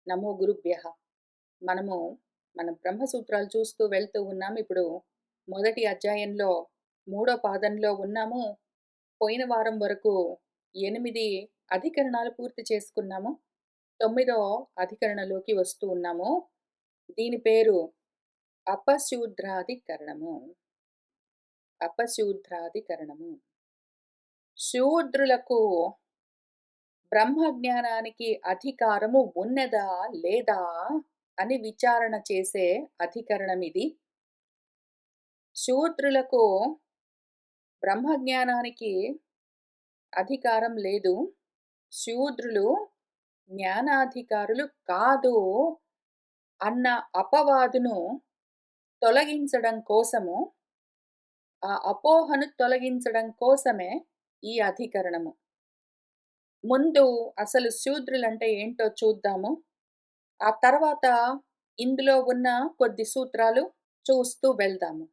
నమో గురుభ్యః. మనము మన బ్రహ్మసూత్రాలు చూస్తూ వెళ్తూ ఉన్నాం. ఇప్పుడు మొదటి అధ్యాయంలో మూడో పాదంలో ఉన్నాము. పోయిన వారం వరకు 8 అధికరణాలు పూర్తి చేసుకున్నాము. తొమ్మిదో అధికరణలోకి వస్తూ ఉన్నాము. దీని పేరు అపశూద్రాధికరణము. అపశూద్రాధికరణము. శూద్రులకు బ్రహ్మజ్ఞానానికి అధికారము ఉన్నదా లేదా అని విచారణ చేసే అధికరణం ఇది. శూద్రులకు బ్రహ్మజ్ఞానానికి అధికారం లేదు. శూద్రులు జ్ఞానాధికారులు కాదు అన్న అపవాదును తొలగించడం కోసము, ఆ అపోహను తొలగించడం కోసమే ఈ అధికరణము. ముందు అసలు శూద్రులంటే ఏంటో చూద్దాము. ఆ తర్వాత ఇందులో ఉన్న కొద్ది సూత్రాలు చూస్తూ వెళ్దాము.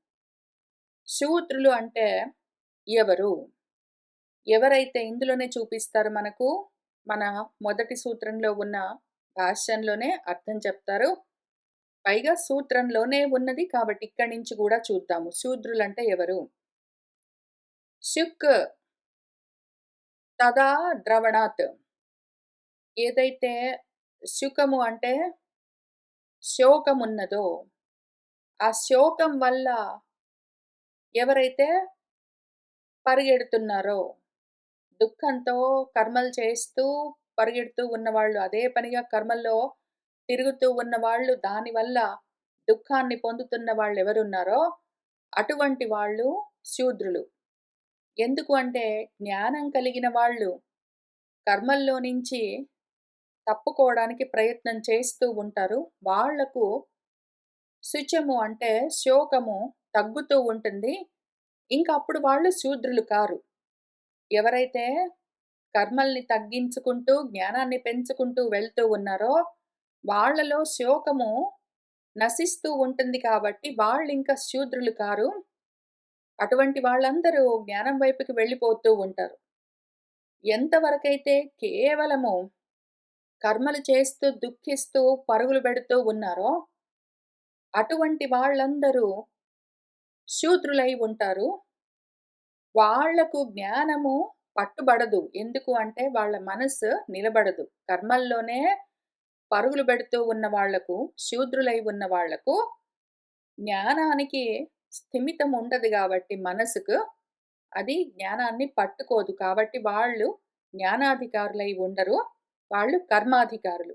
శూద్రులు అంటే ఎవరు? ఎవరైతే ఇందులోనే చూపిస్తారు మనకు. మన మొదటి సూత్రంలో ఉన్న భాష్యంలోనే అర్థం చెప్తారు. పైగా సూత్రంలోనే ఉన్నది కాబట్టి ఇక్కడి నుంచి కూడా చూద్దాము. శూద్రులంటే ఎవరు? శుక్ తదా ద్రవణాత్. ఏదైతే శుకము అంటే శోకమున్నదో, ఆ శోకం వల్ల ఎవరైతే పరిగెడుతున్నారో, దుఃఖంతో కర్మలు చేస్తూ పరిగెడుతూ ఉన్నవాళ్ళు, అదే పనిగా కర్మల్లో తిరుగుతూ ఉన్నవాళ్ళు, దానివల్ల దుఃఖాన్ని పొందుతున్న వాళ్ళు ఎవరున్నారో అటువంటి వాళ్ళు శూద్రులు. ఎందుకు అంటే జ్ఞానం కలిగిన వాళ్ళు కర్మల్లో నుంచి తప్పుకోవడానికి ప్రయత్నం చేస్తూ ఉంటారు. వాళ్లకు శుచము అంటే శోకము తగ్గుతూ ఉంటుంది. ఇంకా అప్పుడు వాళ్ళు శూద్రులు కారు. ఎవరైతే కర్మల్ని తగ్గించుకుంటూ జ్ఞానాన్ని పెంచుకుంటూ వెళ్తూ ఉన్నారో వాళ్లలో శోకము నశిస్తూ ఉంటుంది కాబట్టి వాళ్ళు ఇంకా శూద్రులు కారు. అటువంటి వాళ్ళందరూ జ్ఞానం వైపుకి వెళ్ళిపోతూ ఉంటారు. ఎంతవరకైతే కేవలము కర్మలు చేస్తూ దుఃఖిస్తూ పరుగులు పెడుతూ ఉన్నారో అటువంటి వాళ్ళందరూ శూద్రులై ఉంటారు. వాళ్లకు జ్ఞానము పట్టుబడదు. ఎందుకు అంటే వాళ్ళ మనసు నిలబడదు. కర్మల్లోనే పరుగులు పెడుతూ ఉన్న వాళ్లకు, శూద్రులై ఉన్న వాళ్లకు జ్ఞానానికి స్థిమితం ఉండదు కాబట్టి మనసుకు అది జ్ఞానాన్ని పట్టుకోదు. కాబట్టి వాళ్ళు జ్ఞానాధికారులై ఉండరు. వాళ్ళు కర్మాధికారులు.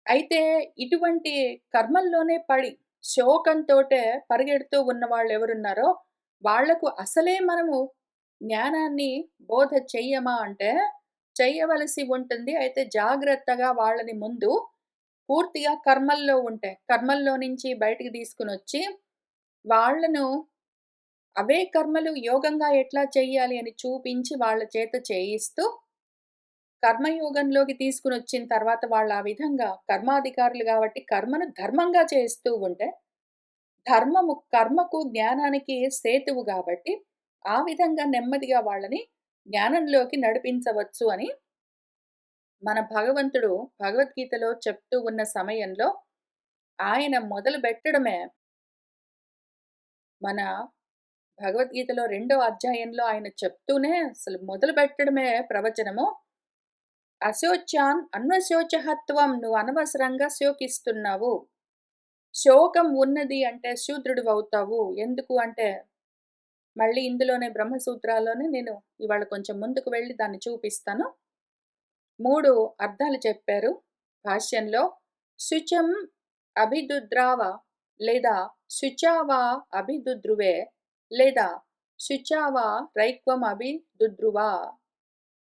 అయితే ఇటువంటి కర్మల్లోనే పడి శోకంతోటే పరిగెడుతూ ఉన్న వాళ్ళు ఎవరున్నారో వాళ్లకు అసలే మనము జ్ఞానాన్ని బోధ చెయ్యమా అంటే చెయ్యవలసి ఉంటుంది. అయితే జాగ్రత్తగా వాళ్ళని ముందు పూర్తిగా కర్మల్లో ఉంటే కర్మల్లో నుంచి బయటికి తీసుకుని వచ్చి వాళ్లను అవే కర్మలు యోగంగా ఎట్లా చెయ్యాలి అని చూపించి వాళ్ళ చేత చేయిస్తూ కర్మయోగంలోకి తీసుకుని వచ్చిన తర్వాత వాళ్ళు ఆ విధంగా కర్మాధికారులు కాబట్టి కర్మను ధర్మంగా చేస్తూ ఉంటే ధర్మము కర్మకు జ్ఞానానికి సేతువు కాబట్టి ఆ విధంగా నెమ్మదిగా వాళ్ళని జ్ఞానంలోకి నడిపించవచ్చు అని మన భగవంతుడు భగవద్గీతలో చెప్తూ ఉన్న సమయంలో ఆయన మొదలు పెట్టడమే మన భగవద్గీతలో 2వ అధ్యాయంలో ఆయన చెప్తూనే అసలు మొదలు పెట్టడమే ప్రవచనము. అశోచ్యాన్ అన్వశోచహత్వం, నువ్వు అనవసరంగా శోకిస్తున్నావు. శోకం ఉన్నది అంటే శూద్రుడివి అవుతావు. ఎందుకు అంటే మళ్ళీ ఇందులోనే బ్రహ్మసూత్రాల్లోనే నేను ఇవాళ కొంచెం ముందుకు వెళ్ళి దాన్ని చూపిస్తాను. 3 అర్థాలు చెప్పారు భాష్యంలో. శుచం అభిదుద్రావ లేదా శుచావా అభిదుద్రువే లేదా శుచావా రైక్వం అభిదుద్రువా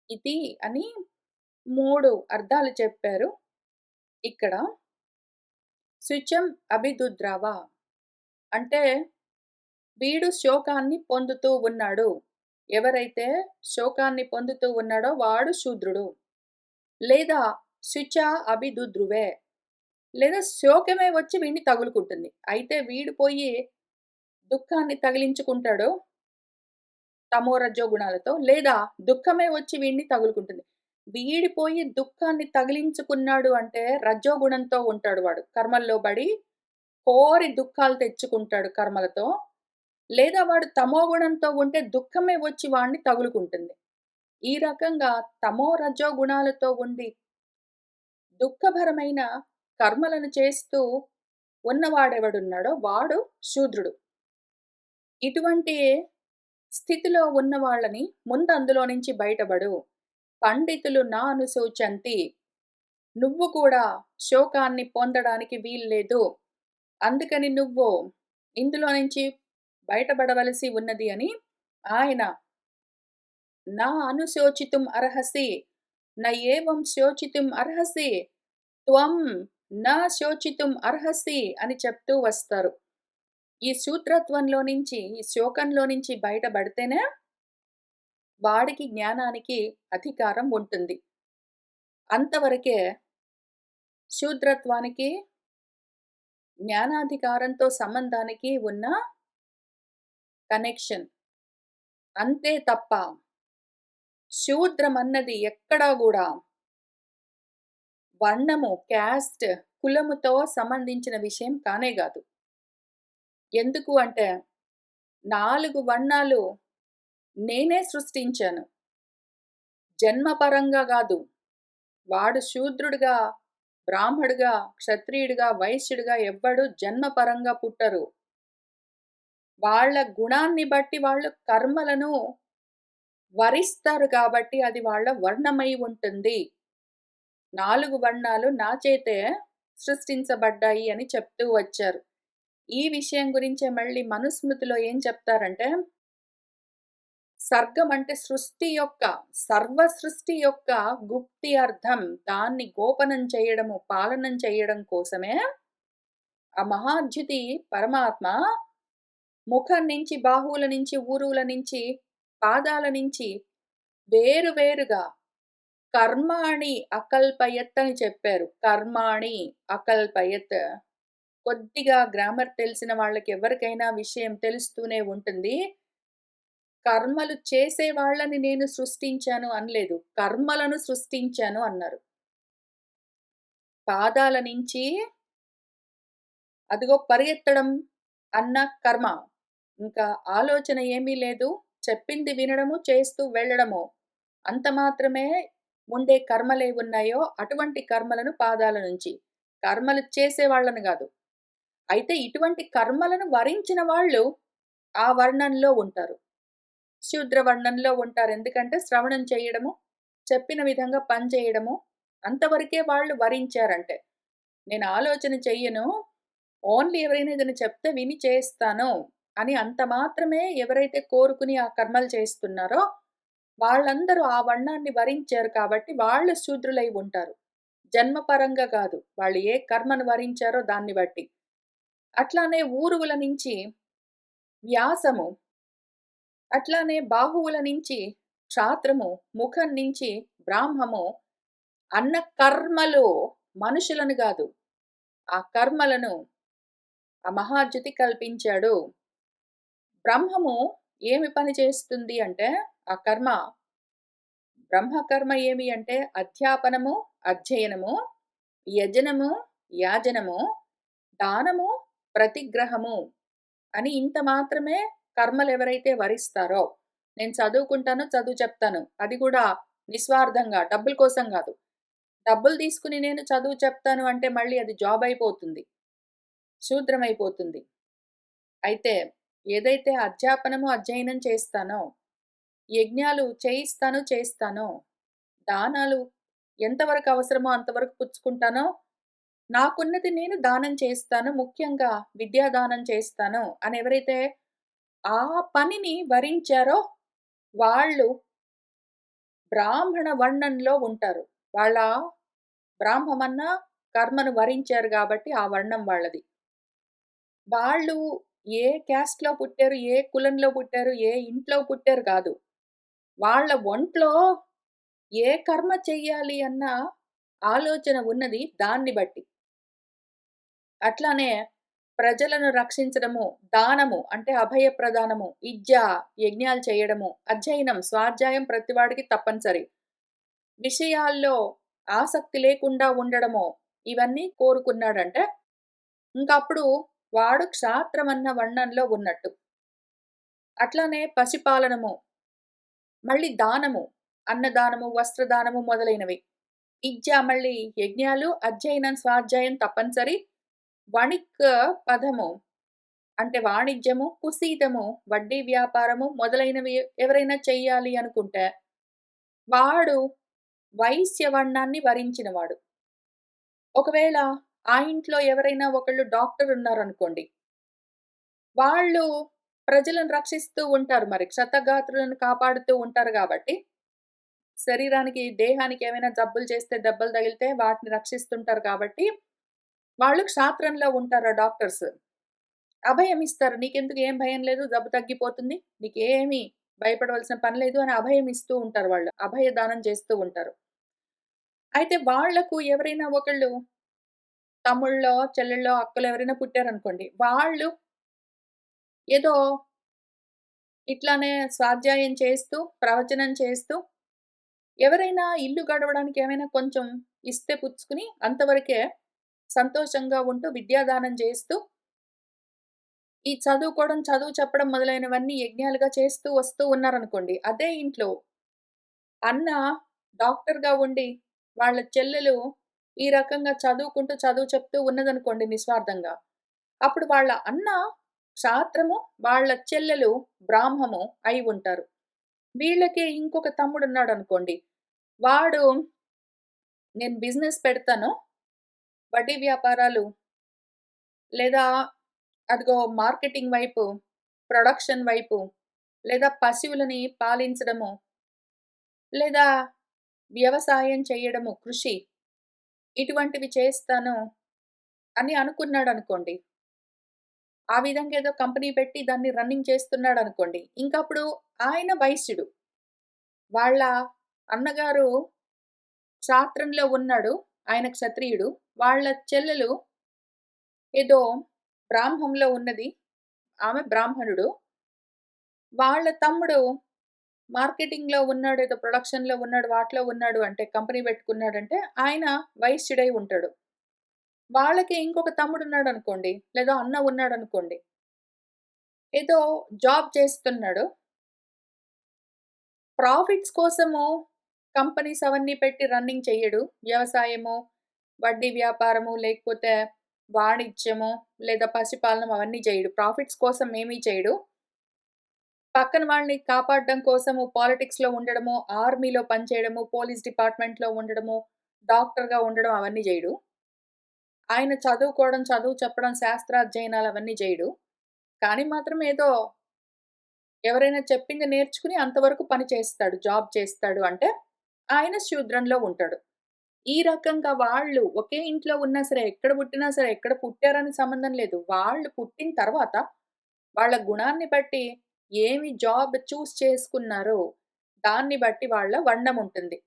ఇది అని 3 అర్థాలు చెప్పారు. ఇక్కడ శుచం అభిదుద్రావ అంటే వీడు శోకాన్ని పొందుతూ ఉన్నాడు. ఎవరైతే శోకాన్ని పొందుతూ ఉన్నాడో వాడు శూద్రుడు. లేదా శుచ అభిదుద్రువే లేదా శోకమే వచ్చి వీడిని తగులుకుంటుంది. అయితే వీడు పోయి దుఃఖాన్ని తగిలించుకుంటాడు తమో రజో గుణాలతో, లేదా దుఃఖమే వచ్చి వీడిని తగులుకుంటుంది. వీడిపోయి దుఃఖాన్ని తగిలించుకున్నాడు అంటే రజోగుణంతో ఉంటాడు వాడు. కర్మల్లో బడి కోరి దుఃఖాలు తెచ్చుకుంటాడు కర్మలతో. లేదా వాడు తమోగుణంతో ఉంటే దుఃఖమే వచ్చి వాడిని తగులుకుంటుంది. ఈ రకంగా తమో, రజో గుణాలతో ఉండి దుఃఖభరమైన కర్మలను చేస్తూ ఉన్నవాడెవడున్నాడో వాడు శూద్రుడు. ఇటువంటి స్థితిలో ఉన్న వాళ్ళని ముందు అందులో నుంచి బయటపడు. పండితులు నా అనుశోచంతి. నువ్వు కూడా శోకాన్ని పొందడానికి వీల్లేదు. అందుకని నువ్వు ఇందులో నుంచి బయటపడవలసి ఉన్నది అని ఆయన నా అనుశోచితుం అర్హసి. న ఏవం శోచితుం అర్హసి. త్వం నా శోచితుం అర్హసి అని చెప్తూ వస్తారు. ఈ శూద్రత్వంలో నుంచి, ఈ శోకంలో నుంచి బయటపడితేనే వాడికి జ్ఞానానికి అధికారం ఉంటుంది. అంతవరకే శూద్రత్వానికి, జ్ఞానాధికారంతో సంబంధానికి ఉన్న కనెక్షన్. అంతే తప్ప శూద్రమన్నది ఎక్కడా గూడా వర్ణము, క్యాస్ట్, కులముతో సంబంధించిన విషయం కానే గాదు. ఎందుకు అంటే 4 వర్ణాలు నేనే సృష్టించాను. జన్మపరంగా గాదు. వాడు శూద్రుడుగా, బ్రాహ్మడుగా, క్షత్రియుడిగా, వైశ్యుడిగా ఎవ్వడు జన్మపరంగా పుట్టరు. వాళ్ళ గుణాన్ని బట్టి వాళ్ళు కర్మలను వరిస్తారు కాబట్టి అది వాళ్ళ వర్ణమై ఉంటుంది. 4 వర్ణాలు నా చేతే సృష్టించబడ్డాయి అని చెప్తూ వచ్చారు. ఈ విషయం గురించే మళ్ళీ మనుస్మృతిలో ఏం చెప్తారంటే, సర్గం అంటే సృష్టి యొక్క, సర్వ సృష్టి యొక్క గుప్తి అర్థం, దాన్ని గోపనం చేయడము, పాలనం చేయడం కోసమే ఆ మహాద్యుతి పరమాత్మ ముఖం నుంచి, బాహువుల నుంచి, ఊరువుల నుంచి, పాదాల నుంచి వేరువేరుగా కర్మాణి అకల్పయత్ అని చెప్పారు. కర్మాణి అకల్పయత్. కొద్దిగా గ్రామర్ తెలిసిన వాళ్ళకి ఎవరికైనా విషయం తెలుస్తూనే ఉంటుంది. కర్మలు చేసే వాళ్ళని నేను సృష్టించాను అనలేదు. కర్మలను సృష్టించాను అన్నారు. పాదాల నుంచి అదిగో పరిగెత్తడం అన్న కర్మ. ఇంకా ఆలోచన ఏమీ లేదు. చెప్పింది వినడము, చేస్తూ వెళ్ళడము. అంత మాత్రమే ఉండే కర్మలే ఉన్నాయో అటువంటి కర్మలను పాదాల నుంచి. కర్మలు చేసే వాళ్ళని గాదు. అయితే ఇటువంటి కర్మలను వరించిన వాళ్ళు ఆ వర్ణంలో ఉంటారు. శూద్ర వర్ణంలో ఉంటారు. ఎందుకంటే శ్రవణం చేయడము, చెప్పిన విధంగా పని చేయడము, అంతవరకే వాళ్ళు వరించారంటే. నేను ఆలోచన చెయ్యను, ఓన్లీ ఎవరైనా ఏదైనా చెప్తే విని చేస్తాను అని అంత మాత్రమే ఎవరైతే కోరుకుని ఆ కర్మలు చేస్తున్నారో వాళ్ళందరూ ఆ వర్ణాన్ని వరించారు కాబట్టి వాళ్ళు శూద్రులై ఉంటారు. జన్మపరంగా కాదు. వాళ్ళు ఏ కర్మను వరించారో దాన్ని బట్టి. అట్లానే ఊరువుల నుంచి వ్యాసము, అట్లానే బాహువుల నుంచి క్షాత్రము, ముఖం నుంచి బ్రాహ్మము అన్న కర్మలు మనుషులను గాదు. ఆ కర్మలను ఆ మహాద్యుతి కల్పించాడు. బ్రహ్మము ఏమి పని చేస్తుంది అంటే, ఆ కర్మ, బ్రహ్మకర్మ ఏమి అంటే అధ్యాపనము, అధ్యయనము, యజనము, యాజనము, దానము, ప్రతిగ్రహము అని ఇంత మాత్రమే కర్మలు ఎవరైతే వరిస్తారో, నేను చదువుకుంటాను, చదువు చెప్తాను. అది కూడా నిస్వార్థంగా, డబ్బుల కోసం కాదు. డబ్బులు తీసుకుని నేను చదువు చెప్తాను అంటే మళ్ళీ అది జాబ్ అయిపోతుంది. శూద్రమైపోతుంది. అయితే ఏదైతే అధ్యాపనము, అధ్యయనం చేస్తానో, యజ్ఞాలు చేస్తానో, దానాలు ఎంతవరకు అవసరమో అంతవరకు పుచ్చుకుంటానో, నాకున్నది నేను దానం చేస్తాను, ముఖ్యంగా విద్యాదానం చేస్తాను అని ఎవరైతే ఆ పనిని వరించారో వాళ్ళు బ్రాహ్మణ వర్ణంలో ఉంటారు. వాళ్ళ బ్రాహ్మమన్న కర్మను వరించారు కాబట్టి ఆ వర్ణం వాళ్ళది. వాళ్ళు ఏ క్యాస్ట్‌లో పుట్టారు, ఏ కులంలో పుట్టారు, ఏ ఇంట్లో పుట్టారు కాదు. వాళ్ళ ఒంట్లో ఏ కర్మ చెయ్యాలి అన్న ఆలోచన ఉన్నది దాన్ని బట్టి. అట్లానే ప్రజలను రక్షించడము, దానము అంటే అభయ ప్రదానము, యజ్ఞాలు చేయడము, అధ్యయనం, స్వాధ్యాయం ప్రతివాడికి తప్పనిసరి. విషయాల్లో ఆసక్తి లేకుండా ఉండడమో, ఇవన్నీ కోరుకున్నాడంటే, ఇంకప్పుడు వాడు క్షాత్రమన్న వర్ణంలో ఉన్నట్టు. అట్లానే పసిపాలనము, మళ్ళీ దానము, అన్నదానము, వస్త్రదానము మొదలైనవి. మళ్ళీ యజ్ఞాలు, అధ్యయనం, స్వాధ్యాయం తప్పనిసరి. వణిక్ పదము అంటే వాణిజ్యము, కుసీతము, వడ్డీ వ్యాపారము మొదలైనవి ఎవరైనా చెయ్యాలి అనుకుంటే, వాడు వైశ్యవర్ణాన్ని వరించినవాడు. ఒకవేళ ఆ ఇంట్లో ఎవరైనా ఒకళ్ళు డాక్టరున్నారనుకోండి, వాళ్ళు ప్రజలను రక్షిస్తూ ఉంటారు మరి. క్షతగాత్రులను కాపాడుతూ ఉంటారు గాబట్టి, శరీరానికి, దేహానికి ఏమైనా జబ్బులు చేస్తే, దెబ్బలు తగిలితే వాటిని రక్షిస్తుంటారు కాబట్టి, వాళ్ళు క్షాత్రంలో ఉంటారు ఆ డాక్టర్స్. అభయమిస్తారు. "నీకెందుకు ఏం భయం లేదు. జబ్బు తగ్గిపోతుంది. నీకేమి భయపడవలసిన పని లేదు" అని అభయం ఇస్తూ ఉంటారు వాళ్ళు. అభయదానం చేస్తూ ఉంటారు. అయితే వాళ్లకు ఎవరైనా ఒకళ్ళు తమ్ముళ్ళో, చెల్లెళ్ళో, అక్కలో ఎవరైనా పుట్టారనుకోండి. వాళ్ళు ఏదో ఇట్లానే స్వాధ్యాయం చేస్తూ, ప్రవచనం చేస్తూ, ఎవరైనా ఇల్లు గడవడానికి ఏమైనా కొంచెం ఇస్తే పుచ్చుకుని అంతవరకే సంతోషంగా ఉంటూ విద్యాదానం చేస్తూ, ఈ చదువుకోవడం, చదువు చెప్పడం మొదలైనవన్నీ యజ్ఞాలుగా చేస్తూ వస్తూ ఉన్నారనుకోండి. అదే ఇంట్లో అన్న డాక్టర్‌గా ఉండి, వాళ్ళ చెల్లెలు ఈ రకంగా చదువుకుంటూ, చదువు చెప్తూ ఉన్నదనుకోండి నిస్వార్థంగా. అప్పుడు వాళ్ళ అన్న క్షాత్రము, వాళ్ళ చెల్లెలు బ్రాహ్మము అయి ఉంటారు. వీళ్ళకి ఇంకొక తమ్ముడున్నాడనుకోండి. వాడు నేను బిజినెస్ పెడతాను. వడ్డీ వ్యాపారాలు లేదా అదిగో మార్కెటింగ్ వైపు, ప్రొడక్షన్ వైపు లేదా పశువులని పాలించడము, లేదా వ్యవసాయం చేయడము, కృషి ఇటువంటివి చేస్తాను అని అనుకున్నాడనుకోండి. ఆ విధంగా ఏదో కంపెనీ పెట్టి దాన్ని రన్నింగ్ చేస్తున్నాడనుకోండి. ఇంకప్పుడు ఆయన వైశ్యుడు. వాళ్ళ అన్నగారు క్షాత్రంలో ఉన్నాడు. ఆయన క్షత్రియుడు. వాళ్ళ చెల్లెలు ఏదో బ్రాహ్మంలో ఉన్నది. ఆమె బ్రాహ్మణుడు. వాళ్ళ తమ్ముడు మార్కెటింగ్‌లో ఉన్నాడు. ఏదో ప్రొడక్షన్‌లో ఉన్నాడు. వాటిలో ఉన్నాడు అంటే కంపెనీ పెట్టుకున్నాడంటే ఆయన వైశ్యుడై ఉంటాడు. వాళ్ళకి ఇంకొక తమ్ముడున్నాడనుకోండి. లేదా అన్న ఉన్నాడనుకోండి. ఏదో జాబ్ చేస్తున్నాడు. ప్రాఫిట్స్ కోసము కంపెనీస్ అవన్నీ పెట్టి రన్నింగ్ చెయ్యడు. వ్యవసాయము, వడ్డీ వ్యాపారము, లేకపోతే వాణిజ్యము, లేదా పశుపాలనం అవన్నీ చేయడు. ప్రాఫిట్స్ కోసం ఏమీ చేయడు. పక్కన వాళ్ళని కాపాడడం కోసము పాలిటిక్స్‌లో ఉండడము, ఆర్మీలో పనిచేయడము, పోలీస్ డిపార్ట్‌మెంట్‌లో ఉండడము, డాక్టర్‌గా ఉండడం అవన్నీ జేయడు. ఆయన చదువుకోవడం, చదువు చెప్పడం, శాస్త్రాధ్యయనాలు అవన్నీ జేయడు. కానీ మాత్రం ఏదో ఎవరైనా చెప్పింది నేర్చుకుని అంతవరకు పని చేస్తాడు. జాబ్ చేస్తాడు అంటే, ఆయన శూద్రంలో ఉంటాడు. ఈ రకంగా వాళ్ళు ఒకే ఇంట్లో ఉన్నా సరే, ఎక్కడ పుట్టినా సరే, ఎక్కడ పుట్టారని సంబంధం లేదు. వాళ్ళు పుట్టిన తర్వాత వాళ్ళ గుణాన్ని బట్టి ఏమి జాబ్ చేసుకున్నారో, దాన్ని బట్టి వాళ్ళ వర్ణం ఉంటుంది.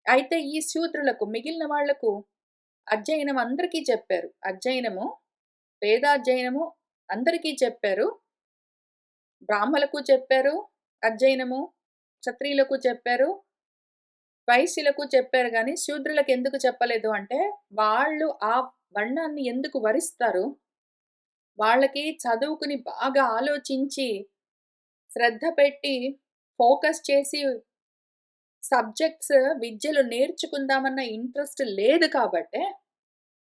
అయితే ఈ శూద్రులకు మిగిలిన వాళ్లకు అధ్యయనం అందరికీ చెప్పారు. అధ్యయనము, వేదాధ్యయనము అందరికీ చెప్పారు. బ్రాహ్మలకు చెప్పారు అధ్యయనము, క్షత్రియులకు చెప్పారు, వైశ్యులకు చెప్పారు గానీ, శూద్రులకు ఎందుకు చెప్పలేదు అంటే, వాళ్ళు ఆ వర్ణాన్ని ఎందుకు వరిస్తారు? వాళ్ళకి చదువుకుని బాగా ఆలోచించి, శ్రద్ధ పెట్టి, ఫోకస్ చేసి సబ్జెక్ట్స్, విద్యలు నేర్చుకుందామన్న ఇంట్రెస్ట్ లేదు కాబట్టే,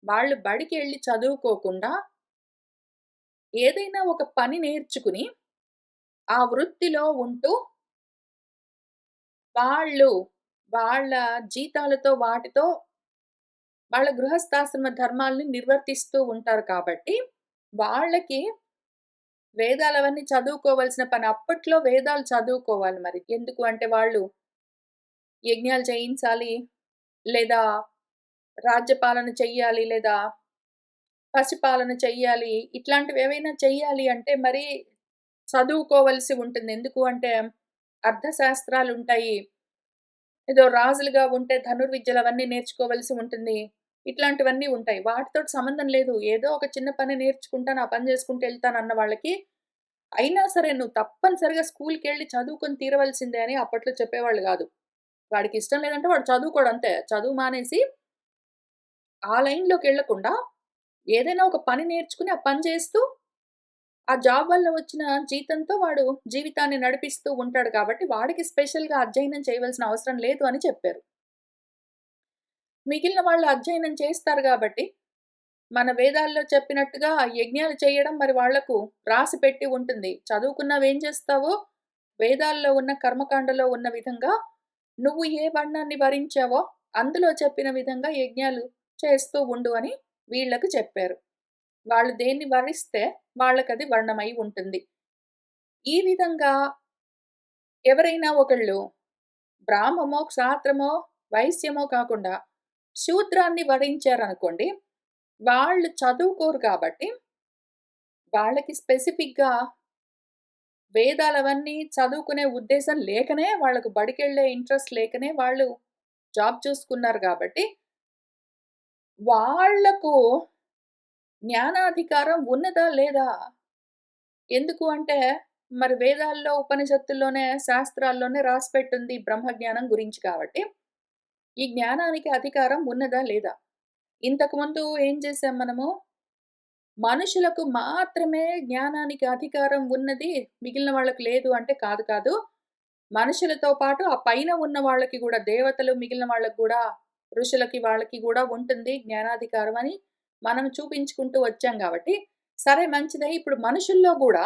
వాళ్ళు బడికెళ్ళి చదువుకోకుండా, ఏదైనా ఒక పని నేర్చుకుని, ఆ వృత్తిలో ఉంటూ వాళ్ళు వాళ్ళ జీతాలతో వాటితో వాళ్ళ గృహస్థాశ్రమ ధర్మాల్ని నిర్వర్తిస్తూ ఉంటారు కాబట్టి, వాళ్ళకి వేదాలవన్నీ చదువుకోవాల్సిన పని. అప్పట్లో వేదాలు చదువుకోవాలి మరి. ఎందుకు అంటే వాళ్ళు యజ్ఞాలు చేయించాలి, లేదా రాజ్యపాలన చెయ్యాలి, లేదా పసిపాలన చెయ్యాలి. ఇట్లాంటివేవైనా చెయ్యాలి అంటే మరి చదువుకోవలసి ఉంటుంది. ఎందుకు అంటే అర్థశాస్త్రాలుంటాయి. ఏదో రాజులుగా ఉంటే ధనుర్విద్యలవన్నీ నేర్చుకోవలసి ఉంటుంది. ఇట్లాంటివన్నీ ఉంటాయి. వాటితోటి సంబంధం లేదు. ఏదో ఒక చిన్న పని నేర్చుకుంటాను, ఆ పని చేసుకుంటూ ఎళ్తానన్న వాళ్ళకి, అయినా సరే నువ్వు తప్పనిసరిగా స్కూలుకెళ్ళి చదువుకొని తీరవలసిందే అని అప్పట్లో చెప్పేవాళ్ళు గాదు. వాడికిష్టం లేదంటే వాడు చదువుకోడు అంతే. చదువు మానేసి ఆ లైన్‌లోకెళ్ళకుండా ఏదైనా ఒక పని నేర్చుకొని, ఆ పని చేస్తూ, ఆ జాబ్ వల్ల వచ్చిన జీతంతో వాడు జీవితాన్ని నడిపిస్తూ ఉంటాడు కాబట్టి, వాడికి స్పెషల్‌గా అధ్యయనం చేయవలసిన అవసరం లేదు అని చెప్పారు. మిగిలిన వాళ్ళు అధ్యయనం చేస్తారు గాబట్టి, మన వేదాల్లో చెప్పినట్టుగా యజ్ఞాలు చేయడం మరి వాళ్లకు రాసిపెట్టి ఉంటుంది. చదువుకున్నావేం చేస్తావో, వేదాల్లో ఉన్న కర్మకాండలో ఉన్న విధంగా నువ్వు ఏ వర్ణాన్ని వరించావో, అందులో చెప్పిన విధంగా యజ్ఞాలు చేస్తూ ఉండు అని వీళ్ళకి చెప్పారు. వాళ్ళు దేన్ని వరిస్తే వాళ్ళకది వర్ణమై ఉంటుంది. ఈ విధంగా ఎవరైనా ఒకళ్ళు బ్రాహ్మమో, క్షాత్రమో, వైశ్యమో కాకుండా శూద్రాన్ని వరించారనుకోండి, వాళ్ళు చదువుకోరు కాబట్టి, వాళ్ళకి స్పెసిఫిక్‌గా వేదాలవన్నీ చదువుకునే ఉద్దేశం లేకనే, వాళ్ళకు బడికెళ్ళే ఇంట్రెస్ట్ లేకనే వాళ్ళు జాబ్ చూసుకున్నారు గాబట్టి, వాళ్లకు జ్ఞానాధికారం ఉన్నదా? లేదా? ఎందుకు అంటే, మరి వేదాల్లో, ఉపనిషత్తుల్లోనే, శాస్త్రాల్లోనే రాసిపెట్టుంది బ్రహ్మజ్ఞానం గురించి కాబట్టి, ఈ జ్ఞానానికి అధికారం ఉన్నదా? లేదా? ఇంతకుముందు ఏం చేశాం మనము? మనుషులకు మాత్రమే జ్ఞానానికి అధికారం ఉన్నది, మిగిలిన వాళ్ళకి లేదు అంటే కాదు కాదు. మనుషులతో పాటు ఆ పైన ఉన్న వాళ్ళకి గూడా, దేవతలు మిగిలిన వాళ్ళకి గూడా, ఋషులకి వాళ్ళకి గూడా ఉంటుంది జ్ఞానాధికారం అని మనం చూపించుకుంటూ వచ్చాం గాబట్టి, సరే మంచిదే. ఇప్పుడు మనుషుల్లో గూడా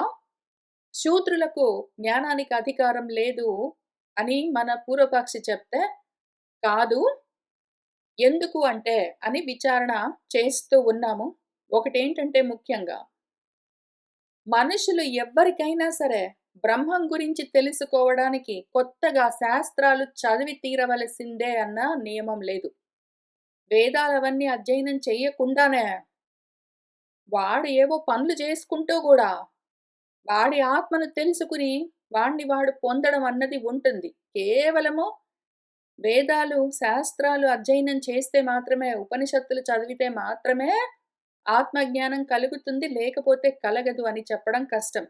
శూద్రులకు జ్ఞానానికి అధికారం లేదు అని మన పూర్వపక్షి చెప్తే, కాదు. ఎందుకు అంటే అని విచారణ చేస్తూ ఉన్నాము. ఒకటేంటంటే ముఖ్యంగా, మనుషులు ఎవ్వరికైనా సరే బ్రహ్మం గురించి తెలుసుకోవడానికి కొత్తగా శాస్త్రాలు చదివి తీరవలసిందే అన్న నియమం లేదు. వేదాలవన్నీ అధ్యయనం చెయ్యకుండానే వాడు ఏవో పనులు చేసుకుంటూ గూడా వాడి ఆత్మను తెలుసుకుని వాడిని వాడు పొందడం అన్నది ఉంటుంది. కేవలము వేదాలు, శాస్త్రాలు అధ్యయనం చేస్తే మాత్రమే, ఉపనిషత్తులు చదివితే మాత్రమే ఆత్మజ్ఞానం కలుగుతుంది. లేకపోతే కలగదు అని చెప్పడం కష్టం.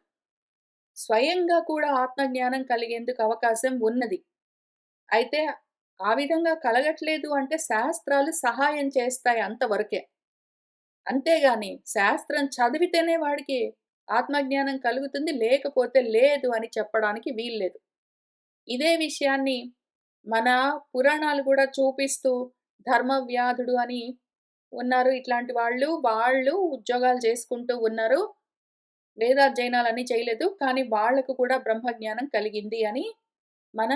స్వయంగా కూడా ఆత్మజ్ఞానం కలిగేందుకు అవకాశం ఉన్నది. అయితే ఆ విధంగా కలగట్లేదు అంటే శాస్త్రాలు సహాయం చేస్తాయి అంతవరకే. అంతేగాని శాస్త్రం చదివితేనే వాడికి ఆత్మజ్ఞానం కలుగుతుంది. లేకపోతే లేదు అని చెప్పడానికి వీల్లేదు. ఇదే విషయాన్ని మన పురాణాలు గూడా చూపిస్తూ ధర్మవ్యాధుడు అని ఉన్నారు. ఇట్లాంటి వాళ్ళు, వాళ్ళు ఉద్యోగాలు చేసుకుంటూ ఉన్నారు. వేదాధ్యయనాలన్నీ చేయలేదు. కానీ వాళ్ళకు కూడా బ్రహ్మజ్ఞానం కలిగింది అని మన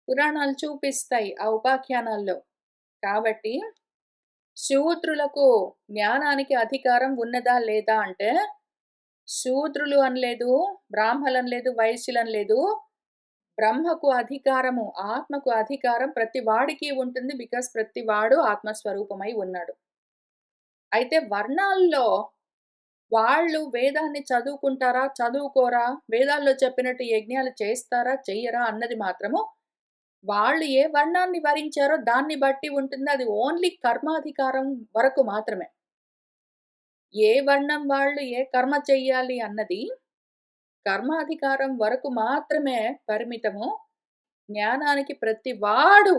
పురాణాలు చూపిస్తాయి ఆ ఉపాఖ్యానాల్లో. కాబట్టి శూద్రులకు జ్ఞానానికి అధికారం ఉన్నదా? లేదా? అంటే శూద్రులు అనలేదు, బ్రాహ్మలని వైశ్యులని లేదు. బ్రహ్మకు అధికారము, ఆత్మకు అధికారం ప్రతి వాడికి ఉంటుంది. బికాజ్ ప్రతి వాడు ఆత్మస్వరూపమై ఉన్నాడు. అయితే వర్ణాల్లో వాళ్ళు వేదాన్ని చదువుకుంటారా? చదువుకోరా? వేదాల్లో చెప్పినట్టు యజ్ఞాలు చేస్తారా? చెయ్యరా? అన్నది మాత్రము వాళ్ళు ఏ వర్ణాన్ని వరించారో దాన్ని బట్టి ఉంటుంది. అది ఓన్లీ కర్మాధికారం వరకు మాత్రమే. ఏ వర్ణం వాళ్ళు ఏ కర్మ చెయ్యాలి అన్నది కర్మాధికారం వరకు మాత్రమే పరిమితము. జ్ఞానానికి ప్రతి వాడు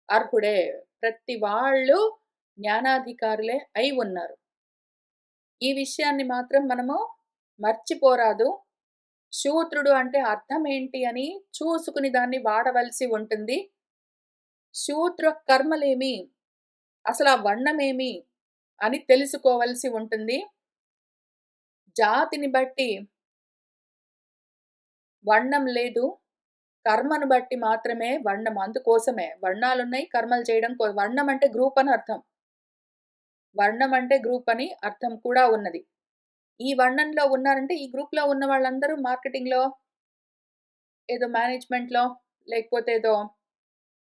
అర్హుడే. ప్రతి వాళ్ళు జ్ఞానాధికారులే అయి ఉన్నారు. ఈ విషయాన్ని మాత్రం మనము మర్చిపోరాదు. శూద్రుడు అంటే అర్థం ఏంటి అని చూసుకుని దాన్ని వాడవలసి ఉంటుంది. శూద్ర కర్మలేమి? అసలు ఆ వర్ణమేమి? అని తెలుసుకోవలసి ఉంటుంది. జాతిని బట్టి వర్ణం లేదు. కర్మను బట్టి మాత్రమే వర్ణం. అందుకోసమే వర్ణాలున్నాయి. కర్మలు చేయడం వర్ణం అంటే గ్రూప్ అని అర్థం. వర్ణం అంటే గ్రూప్ అని అర్థం కూడా ఉన్నది. ఈ వర్ణంలో ఉన్నారంటే ఈ గ్రూప్‌లో ఉన్న వాళ్ళందరూ మార్కెటింగ్‌లో, ఏదో మేనేజ్‌మెంట్‌లో, లేకపోతే ఏదో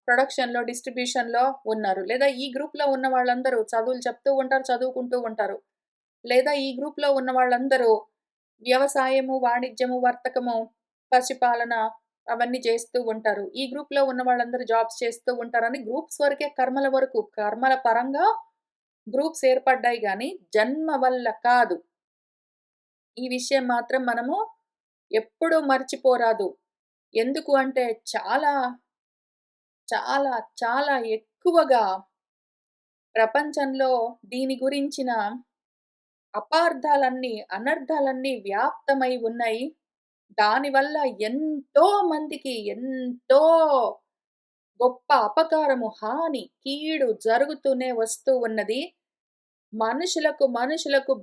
ప్రొడక్షన్‌లో, డిస్ట్రిబ్యూషన్‌లో ఉన్నారు. లేదా ఈ గ్రూప్‌లో ఉన్న వాళ్ళందరూ చదువులు చెప్తూ ఉంటారు, చదువుకుంటూ ఉంటారు. లేదా ఈ గ్రూప్‌లో ఉన్న వాళ్ళందరూ వ్యవసాయము, వాణిజ్యము, వర్తకము, పశుపాలన అవన్నీ చేస్తూ ఉంటారు. ఈ గ్రూప్‌లో ఉన్న వాళ్ళందరూ జాబ్స్ చేస్తూ ఉంటారని గ్రూప్స్ వరకే కర్మల వరకు, కర్మల పరంగా గ్రూప్స్ ఏర్పడ్డాయి గానీ, జన్మ వల్ల కాదు. ఈ విషయం మాత్రం మనము ఎప్పుడూ మర్చిపోరాదు. ఎందుకు అంటే చాలా చాలా, చాలా ఎక్కువగా ప్రపంచంలో దీని గురించిన అపార్థాలన్నీ, అనర్థాలన్నీ వ్యాప్తమై ఉన్నాయి. దానివల్ల ఎంతో మందికి ఎంతో గొప్ప అపకారము, హాని, కీడు జరుగుతూనే వస్తూ ఉన్నది. మనుషులకు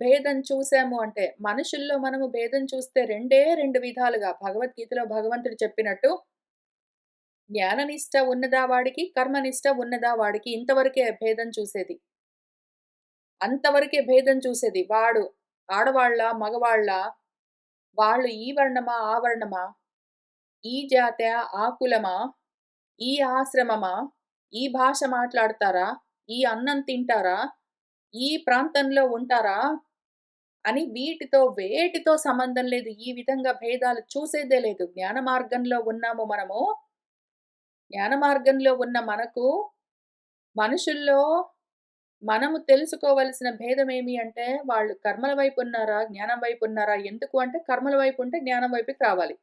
భేదం చూసాము అంటే, మనుషుల్లో మనము భేదం చూస్తే రెండే 2 విధాలుగా భగవద్గీతలో భగవంతుడు చెప్పినట్టు, జ్ఞాననిష్ట ఉన్నదా వాడికి, కర్మనిష్ట ఉన్నదా వాడికి ఇంతవరకే భేదం చూసేది. అంతవరకే భేదం చూసేది. వాడు ఆడవాళ్ళా? మగవాళ్ళా? వాళ్ళు ఈ వర్ణమా? ఆ వర్ణమా? ఈ జాతా? ఆ కులమా? ఈ ఆశ్రమమా? ఈ భాష మాట్లాడతారా? ఈ అన్నం తింటారా? ఈ ప్రాంతంలో ఉంటారా? అని వేటితో సంబంధం లేదు. ఈ విధంగా భేదాలు చూసేదే లేదు. జ్ఞాన మార్గంలో ఉన్నాము మనము. జ్ఞాన మార్గంలో ఉన్న మనకు మనుషుల్లో మనము తెలుసుకోవలసిన భేదమేమి అంటే, వాళ్ళు కర్మల వైపున్నారా? జ్ఞానం వైపున్నారా? ఎందుకు అంటే కర్మల వైపుంటే జ్ఞానం వైపుకి రావాలి.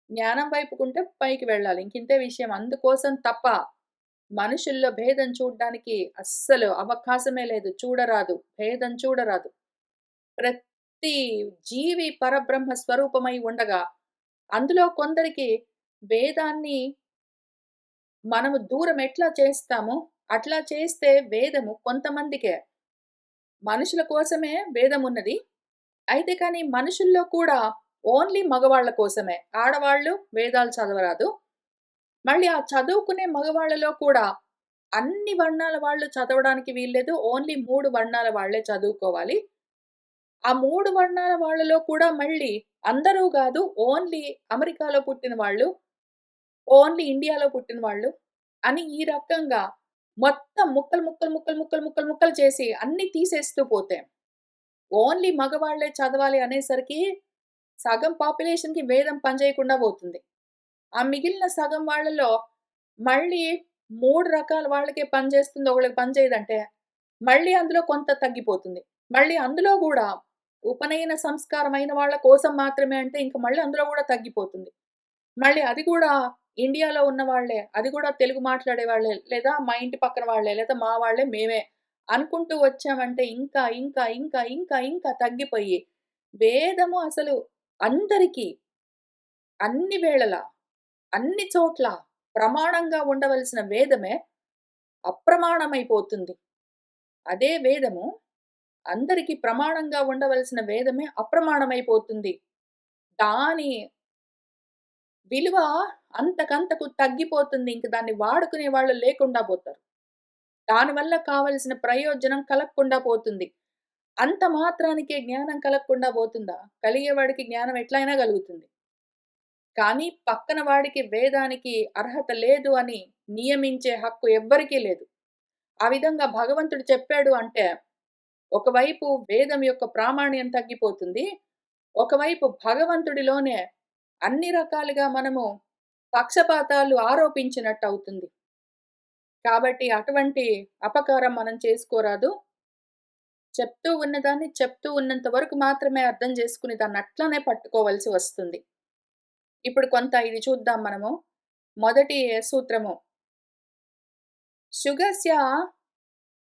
జ్ఞానం వైపుకుంటే పైకి వెళ్ళాలి. ఇంకింతే విషయం. అందుకోసం తప్ప మనుషుల్లో భేదం చూడ్డానికి అస్సలు అవకాశమే లేదు. చూడరాదు. భేదం చూడరాదు. ప్రతి జీవి పరబ్రహ్మ స్వరూపమై ఉండగా, అందులో కొందరికి వేదాన్ని మనము దూరం ఎట్లా చేస్తామో, అట్లా చేస్తే వేదము కొంతమందికే. మనుషుల కోసమే వేదమున్నది. అయితే కానీ మనుషుల్లో కూడా ఓన్లీ మగవాళ్ళ కోసమే. ఆడవాళ్ళు వేదాలు చదవరాదు. మళ్ళీ ఆ చదువుకునే మగవాళ్ళలో కూడా అన్ని వర్ణాల వాళ్ళు చదవడానికి వీల్లేదు. ఓన్లీ 3 వర్ణాల వాళ్ళే చదువుకోవాలి. ఆ 3 వర్ణాల వాళ్ళలో కూడా మళ్ళీ అందరూ గాదు. ఓన్లీ అమెరికాలో పుట్టిన వాళ్ళు, ఓన్లీ ఇండియాలో పుట్టిన వాళ్ళు అని ఈ రకంగా మొత్తం ముక్కలు చేసి అన్నీ తీసేస్తూ పోతే, ఓన్లీ మగవాళ్ళే చదవాలి అనేసరికి సగం పాపులేషన్‌కి వేదం పనిచేయకుండా పోతుంది. ఆ మిగిలిన సగం వాళ్ళలో మళ్ళీ 3 రకాల వాళ్ళకే పనిచేస్తుంది. ఒకళ్ళకి పనిచేయదంటే, మళ్ళీ అందులో కొంత తగ్గిపోతుంది. మళ్ళీ అందులో గూడా ఉపనయన సంస్కారమైన వాళ్ళ కోసం మాత్రమే అంటే, ఇంక మళ్ళీ అందులో గూడా తగ్గిపోతుంది. మళ్ళీ అది కూడా ఇండియాలో ఉన్న వాళ్ళే, అది కూడా తెలుగు మాట్లాడే వాళ్ళే, లేదా మా ఇంటి పక్కన వాళ్ళే, లేదా మా వాళ్ళే మేమే అనుకుంటూ వచ్చామంటే ఇంకా తగ్గిపోయి, వేదము అసలు అందరికీ, అన్ని వేళలా, అన్ని చోట్ల ప్రమాణంగా ఉండవలసిన వేదమే అప్రమాణమైపోతుంది. అదే వేదము అందరికి ప్రమాణంగా ఉండవలసిన వేదమే అప్రమాణమైపోతుంది. దాని విలువ అంతకంతకు తగ్గిపోతుంది. ఇంక దాన్ని వాడుకునే వాళ్ళు లేకుండా పోతారు. దానివల్ల కావలసిన ప్రయోజనం కలగకుండా పోతుంది. అంత మాత్రానికే జ్ఞానం కలగకుండా పోతుందా? కలిగేవాడికి జ్ఞానం ఎట్లైనా కలుగుతుంది. కానీ పక్కన వాడికి వేదానికి అర్హత లేదు అని నియమించే హక్కు ఎవ్వరికీ లేదు. ఆ విధంగా భగవంతుడు చెప్పాడు అంటే, ఒకవైపు వేదం యొక్క ప్రామాణ్యం తగ్గిపోతుంది. ఒకవైపు భగవంతుడిలోనే అన్ని రకాలుగా మనము పక్షపాతాలు ఆరోపించినట్టవుతుంది. కాబట్టి అటువంటి అపకారం మనం చేసుకోరాదు. చెప్తూ ఉన్నదాన్ని చెప్తూ ఉన్నంత వరకు మాత్రమే అర్థం చేసుకుని దాన్నట్లనే పట్టుకోవలసి వస్తుంది. ఇప్పుడు కొంత ఇది చూద్దాం మనము. మొదటి సూత్రము. శుగస్య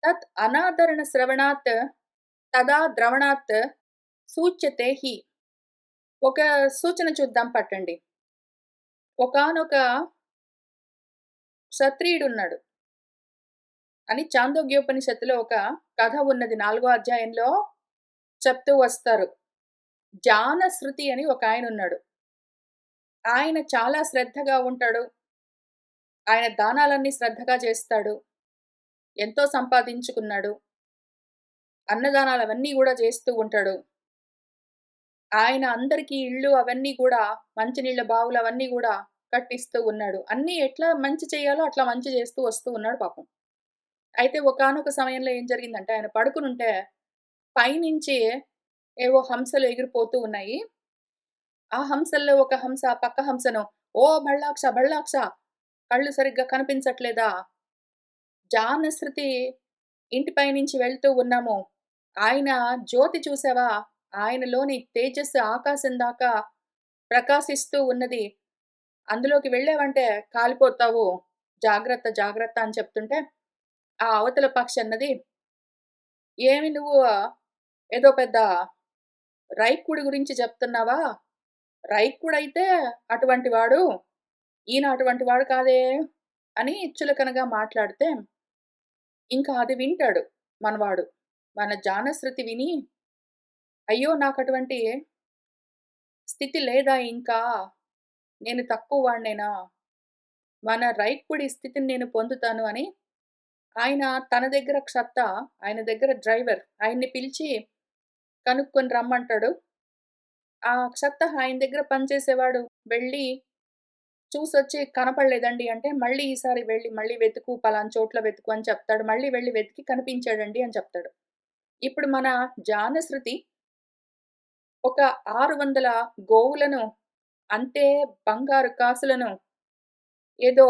తత్ అనాదరణ శ్రవణాత్ తదా ద్రవణాత్ సూచ్యతే హి. ఒక సూచన చూద్దాం పట్టండి. ఒకానొక క్షత్రియుడున్నాడు అని చాందోగ్యోపనిషత్తులో ఒక కథ ఉన్నది. 4వ అధ్యాయంలో చెప్తూ వస్తారు. జానశ్రుతి అని ఒకాయనున్నాడు. ఆయన చాలా శ్రద్ధగా ఉంటాడు. ఆయన దానాలన్నీ శ్రద్ధగా చేస్తాడు. ఎంతో సంపాదించుకున్నాడు. అన్నదానాలవన్నీ గూడా చేస్తూ ఉంటాడు. ఆయన అందరికీ ఇళ్ళు అవన్నీ గూడా మంచినీళ్ళ బావులు అవన్నీ గూడా కట్టిస్తూ ఉన్నాడు. అన్నీ ఎట్లా మంచి చేయాలో అట్లా మంచి చేస్తూ వస్తూ ఉన్నాడు పాపం. అయితే ఒకానొక సమయంలో ఏం జరిగిందంటే ఆయన పడుకునుంటే పైనుంచి ఏవో హంసలు ఎగిరిపోతూ ఉన్నాయి. ఆ హంసల్లో ఒక హంస పక్క హంసను "ఓ భళ్ళాక్ష భళ్ళాక్ష కళ్ళు సరిగ్గా కనిపించట్లేదా? జానశ్రుతి ఇంటి పైనుంచి వెళ్తూ ఉన్నాము. ఆయన జ్యోతి చూసావా? ఆయనలోని తేజస్సు ఆకాశం దాకా ప్రకాశిస్తూ ఉన్నది. అందులోకి వెళ్ళావంటే కాలిపోతావు. జాగ్రత్త, జాగ్రత్త అని చెప్తుంటే, ఆ అవతల పక్షి అన్నది, "ఏమి నువ్వు ఏదో పెద్ద రైక్కుడి గురించి చెప్తున్నావా? రైక్కుడైతే అటువంటి వాడు. ఈయన అటువంటి వాడు కాదే" అని చులకనగా మాట్లాడితే, ఇంకా అది వింటాడు మనవాడు. మన జానశ్రుతి విని, "అయ్యో! నాకటువంటి స్థితి లేదా ఇంకా? నేను తక్కువ వాడినేనా? మన రైక్కుడి స్థితిని నేను పొందుతాను" అని ఆయన తన దగ్గర క్షత్త, ఆయన దగ్గర డ్రైవర్ ఆయన్ని పిలిచి కనుక్కొని రమ్మంటాడు. ఆ క్షత్త ఆయన దగ్గర పనిచేసేవాడు వెళ్ళి చూసొచ్చి కనపడలేదండి అంటే, మళ్ళీ ఈసారి వెళ్లి మళ్ళీ వెతుకు పలానా చోట్ల వెతుకు అని చెప్తాడు. మళ్ళీ వెళ్లి వెతికి కనిపించాడండి అని చెప్తాడు. ఇప్పుడు మన జానశ్రుతి ఒక 600 గోవులను అంటే బంగారు కాసులను ఏదో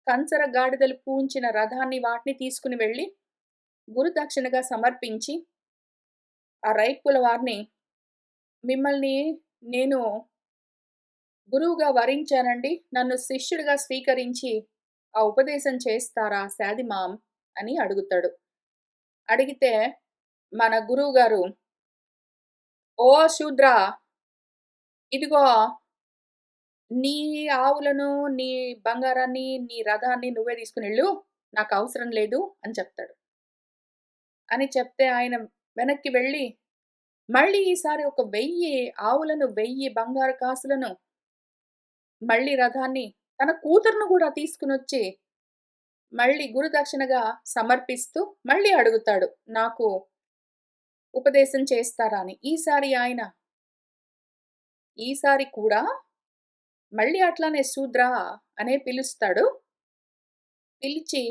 కంచర గాడిదలు పూంచిన రథాన్ని వాటిని తీసుకొని వెళ్లి గురుదక్షిణగా సమర్పించి ఆ రైక్కుల వారిని, "మిమ్మల్ని నేను గురువుగా వరించానండి. నన్ను శిష్యుడిగా స్వీకరించి ఆ ఉపదేశం చేస్తారా సాదిమాం" అని అడుగుతాడు. అడిగితే మన గురువుగారు, "ఓ శూద్రా! ఇదిగో నీ ఆవులను, నీ బంగారాన్ని, నీ రథాన్ని నువ్వే తీసుకొనెళ్ళు. నాకవసరం లేదు" అని చెప్తాడు. అని చెప్తే ఆయన వెనక్కి వెళ్ళి, మళ్ళీ ఈసారి ఒక 1000 ఆవులను, 1000 బంగారు కాసులను, మళ్ళీ రథాన్ని, తన కూతురును గూడా తీసుకొనొచ్చి, మళ్ళీ గురుదక్షిణగా సమర్పిస్తూ మళ్ళీ అడుగుతాడు. నాకు ఉపదేశం చేస్తారా అని. ఈసారి కూడా మళ్ళీ అట్లానే శూద్రా అనే పిలుస్తాడు. పిలిచి,